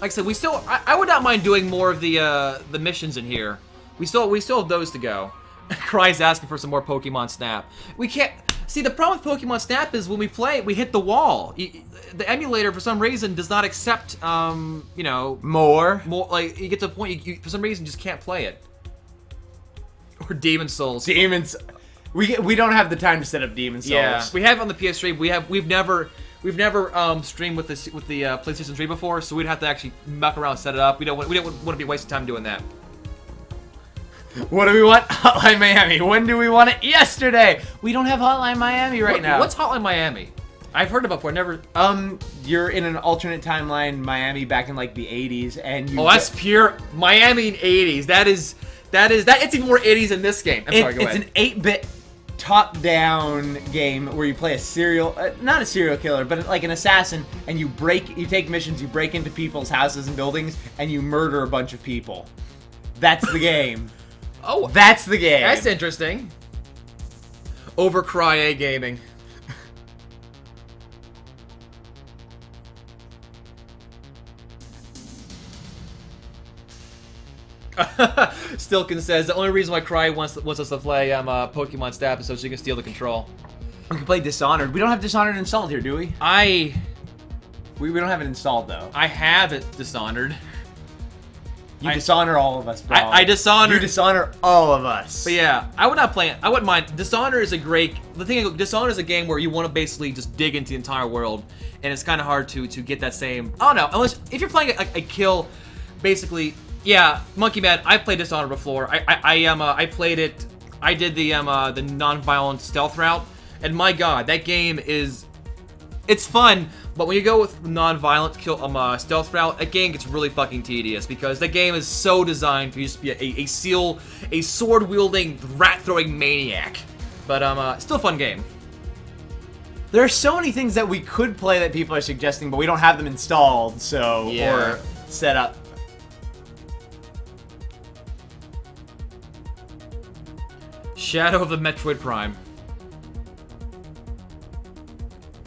like I said, I would not mind doing more of the missions in here. We still have those to go. Cry's asking for some more Pokemon Snap. We can't... See, the problem with Pokemon Snap is when we play it, we hit the wall. The emulator, for some reason, does not accept, More? Like, you get to a point, you for some reason, just can't play it. Or Demon Souls. Demons... We don't have the time to set up Demon Souls. Yeah, we have on the PS3. We've never streamed with the PlayStation 3 before, so we'd have to actually muck around and set it up. We don't want to be wasting time doing that. What do we want? Hotline Miami. When do we want it? Yesterday. We don't have Hotline Miami right now. What's Hotline Miami? I've heard about it before. Never. You're in an alternate timeline, Miami, back in like the 80s, and you. Oh, that's pure Miami in 80s. It's even more 80s in this game. I'm sorry. Go ahead. It's an 8-bit top-down game where you play not a serial killer, but like an assassin, and you take missions, you break into people's houses and buildings, and you murder a bunch of people. That's the game. Oh, that's the game. That's interesting. OverBoredGaming. Stilkin says the only reason why Cry wants us to play Pokemon Snap is so she can steal the control. We can play Dishonored. We don't have Dishonored installed here, do we? We don't have it installed though. I have it Dishonored. You dishonor all of us, bro. I dishonor. You dishonor all of us. But yeah, I would not play it. I wouldn't mind. Dishonored is a great. The thing is, Dishonored is a game where you want to basically just dig into the entire world, and it's kind of hard to get that same. I don't know. Unless if you're playing a kill, basically. Yeah, Monkey Man. I've played Dishonored before. I played it. I did the non-violent stealth route, and my God, that game is. It's fun, but when you go with non-violent kill stealth route, that game gets really fucking tedious because that game is so designed for you to just be a sword-wielding, rat-throwing maniac. But still a fun game. There are so many things that we could play that people are suggesting, but we don't have them installed, so or set up. Shadow of the Metroid Prime.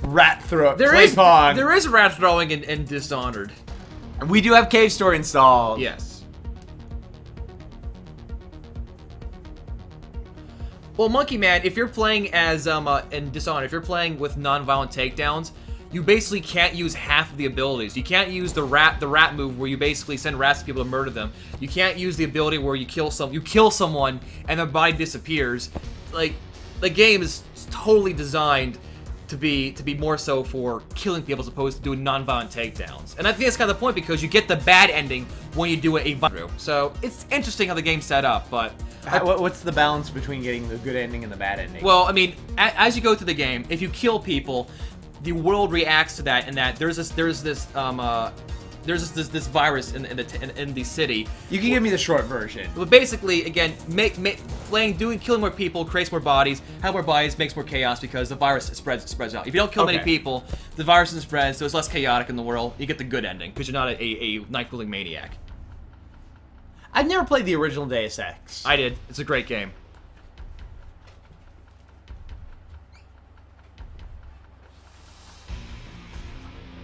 Rat throw. There is rat throwing in Dishonored. We do have Cave Story installed. Yes. Well, Monkey Man, if you're playing as in Dishonored, if you're playing with non-violent takedowns, you basically can't use half of the abilities. You can't use the rat move where you basically send rats to people to murder them. You can't use the ability where you kill someone and their body disappears. Like, the game is totally designed to be more so for killing people as opposed to doing non-violent takedowns. And I think that's kind of the point, because you get the bad ending when you do a violent. So it's interesting how the game's set up, but what's the balance between getting the good ending and the bad ending? well, I mean, as you go through the game, if you kill people, the world reacts to that, and that there's this virus in the city. You can give me the short version. But basically, again, killing more people creates more bodies. Have more bodies makes more chaos because the virus spreads out. If you don't kill many people, the virus doesn't spread, so it's less chaotic in the world. You get the good ending because you're not a knife-wielding maniac. I've never played the original Deus Ex. I did. It's a great game.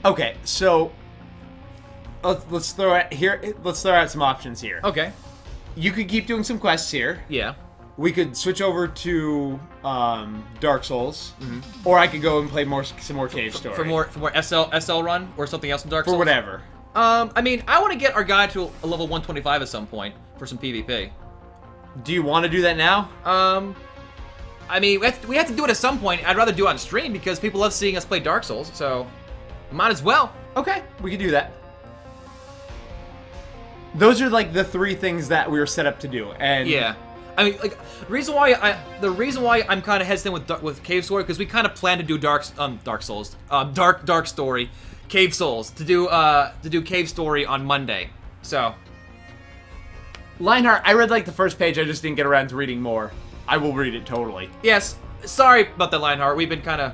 Okay, so let's throw out some options here. Okay. You could keep doing some quests here. Yeah. We could switch over to Dark Souls, or I could go and play some more Cave Story For more SL run or something else in Dark Souls. for whatever. I mean, I want to get our guy to a level 125 at some point for some PvP. Do you want to do that now? I mean, we have to do it at some point. I'd rather do it on stream because people love seeing us play Dark Souls, so might as well. Okay, we could do that. Those are like the three things that we were set up to do, and yeah. I mean, like, the reason why I'm kind of hesitant with Cave Story, because we kind of plan to do Dark Story, Cave Souls to do Cave Story on Monday. So, Lionheart, I read like the first page. I just didn't get around to reading more. I will read it totally. yes, sorry about that, Lionheart. We've been kind of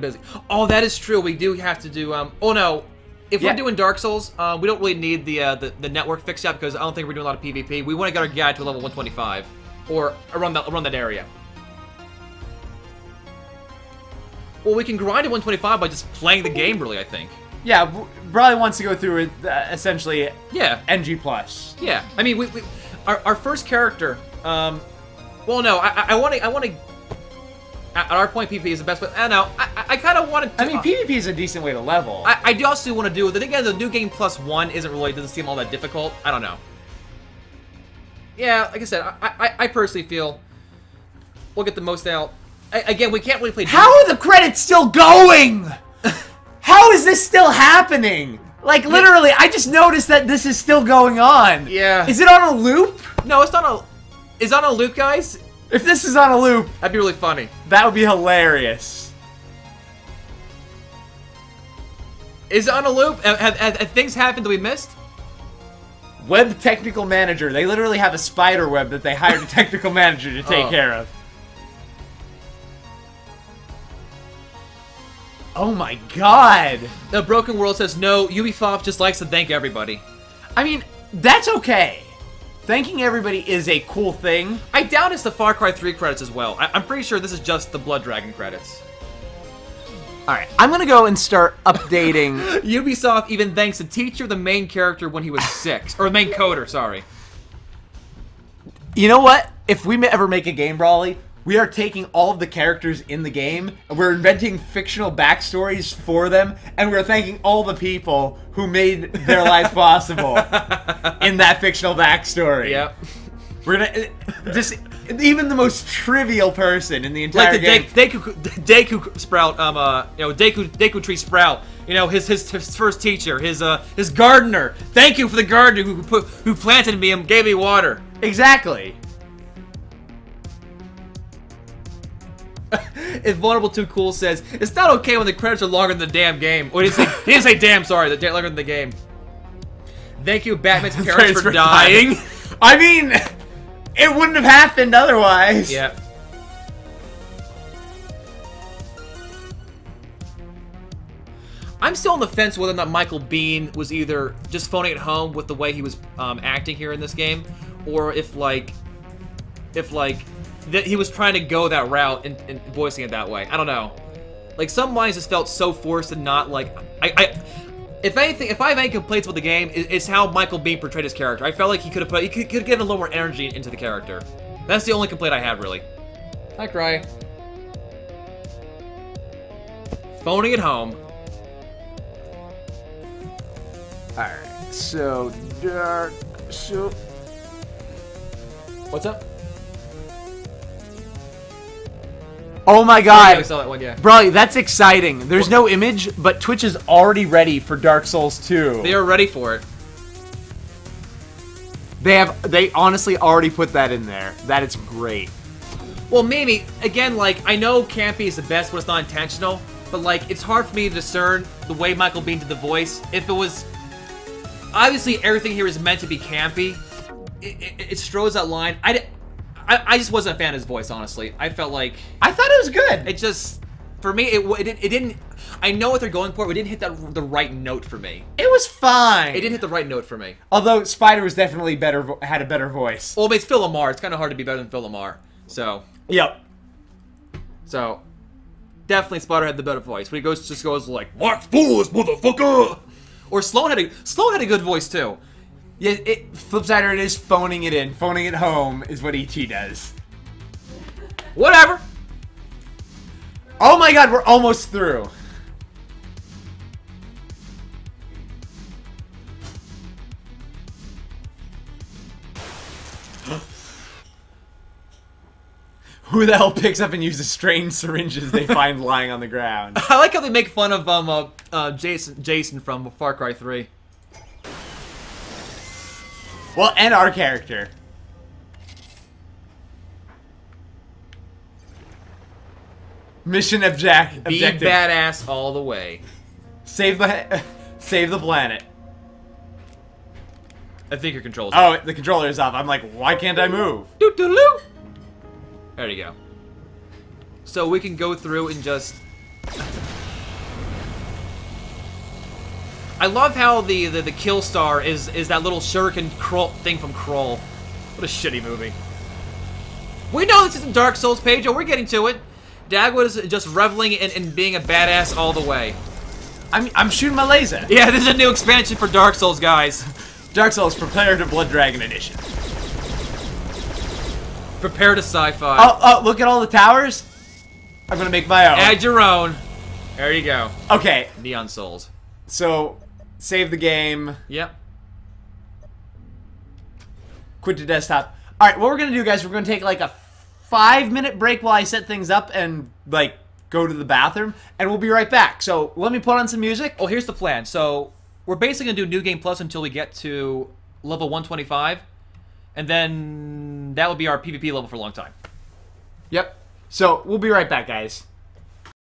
busy. Oh, that is true. We do have to do. Oh no. If we're doing Dark Souls, we don't really need the network fix yet because I don't think we're doing a lot of PvP. We want to get our guy to level 125 or around that area. Well, we can grind to 125 by just playing the game, really. I think. Yeah, Bradley wants to go through it essentially. Yeah. NG plus. Yeah. I mean, our first character. Well, no, I want to. At our point, PvP is the best, but I don't know. I kind of want to. I mean, PvP is a decent way to level. I do also want to do. Then again, the new game +1 doesn't seem all that difficult. I don't know. Yeah, like I said, I personally feel we'll get the most out. Again, we can't really play. How are the credits still going? How is this still happening? Like literally, I just noticed that this is still going on. Yeah. Is it on a loop? No, it's not a. Is it on a loop, guys? If this is on a loop, That'd be really funny. that would be hilarious. Is it on a loop? Have things happened that we missed? Web technical manager. They literally have a spider web that they hired a technical manager to take care of. Oh my god. The Broken World says no. Ubisoft just likes to thank everybody. I mean, that's okay. Thanking everybody is a cool thing. I doubt it's the Far Cry 3 credits as well. I'm pretty sure this is just the Blood Dragon credits. Alright, I'm gonna go and start updating. Ubisoft even thanks the teacher, the main character, when he was 6. Or the main coder, sorry. You know what? If we ever make a game, Brawley, we are taking all of the characters in the game, and we're inventing fictional backstories for them, and we're thanking all the people who made their lives possible in that fictional backstory. Yep. We're gonna just even the most trivial person in the entire game. Like the Deku Sprout, Deku Tree Sprout. You know, his first teacher, his gardener. Thank you for the gardener who planted me and gave me water. Exactly. If Vulnerable Too Cool says, it's not okay when the credits are longer than the damn game. Or he didn't say damn, sorry, longer than the game. Thank you, Batman's parents, for dying. I mean, it wouldn't have happened otherwise. Yeah. I'm still on the fence whether or not Michael Biehn was either just phoning it home with the way he was acting here in this game, or if that he was trying to go that route and voicing it that way. I don't know. Like, some lines just felt so forced and not like... If anything, if I have any complaints with the game, it's how Michael Biehn portrayed his character. I felt like he could have given a little more energy into the character. That's the only complaint I had, really. Hi, Cry. Phoning it home. Alright, so Dark Souls. What's up? Oh my Oh, god! yeah, I saw that one, yeah. Bro, that's exciting. There's no image, but Twitch is already ready for Dark Souls 2. They are ready for it. They honestly already put that in there. That is great. Well, maybe, again, like, I know campy is the best when it's not intentional, but, like, it's hard for me to discern the way Michael Biehn did the voice. If it was... Obviously, everything here is meant to be campy. It straws that line. I just wasn't a fan of his voice, honestly. I felt like... I thought it was good. It just... For me, it didn't... I know what they're going for, but it didn't hit the right note for me. It was fine. It didn't hit the right note for me. Although Spider was definitely had a better voice. Well, but it's Phil Lamar. It's kind of hard to be better than Phil Lamar. So... Yep. So... Definitely Spider had the better voice. When he just goes like, Mark Fools, motherfucker! Or Sloan had a good voice, too. Yeah, Flipsider, it is phoning it in. Phoning it home is what E.T. does. Whatever. Oh my god, we're almost through. Who the hell picks up and uses strange syringes they find lying on the ground? I like how they make fun of Jason from Far Cry 3. Well, and our character. Mission Be objective. badass all the way. Save the planet. I think your controls. Oh, the controller is off. I'm like, why can't I move? Doo-doo-doo. There you go. So we can go through and just... I love how the kill star is that little shuriken thing from Kroll. What a shitty movie. We know this isn't Dark Souls, Pedro. We're getting to it. Dagwood is just reveling in being a badass all the way. I'm shooting my laser. Yeah, this is a new expansion for Dark Souls, guys. Dark Souls, prepare to Blood Dragon Edition. Prepare to sci-fi. Oh, look at all the towers. I'm gonna make my own. Add your own. There you go. Okay. Neon Souls. So, save the game. Yep. Quit to desktop. Alright, what we're gonna do, guys, we're gonna take like a 5-minute break while I set things up and, like, go to the bathroom, and we'll be right back. So, let me put on some music. Oh, here's the plan. So, we're basically gonna do New Game Plus until we get to level 125, and then that will be our PvP level for a long time. Yep. So, we'll be right back, guys.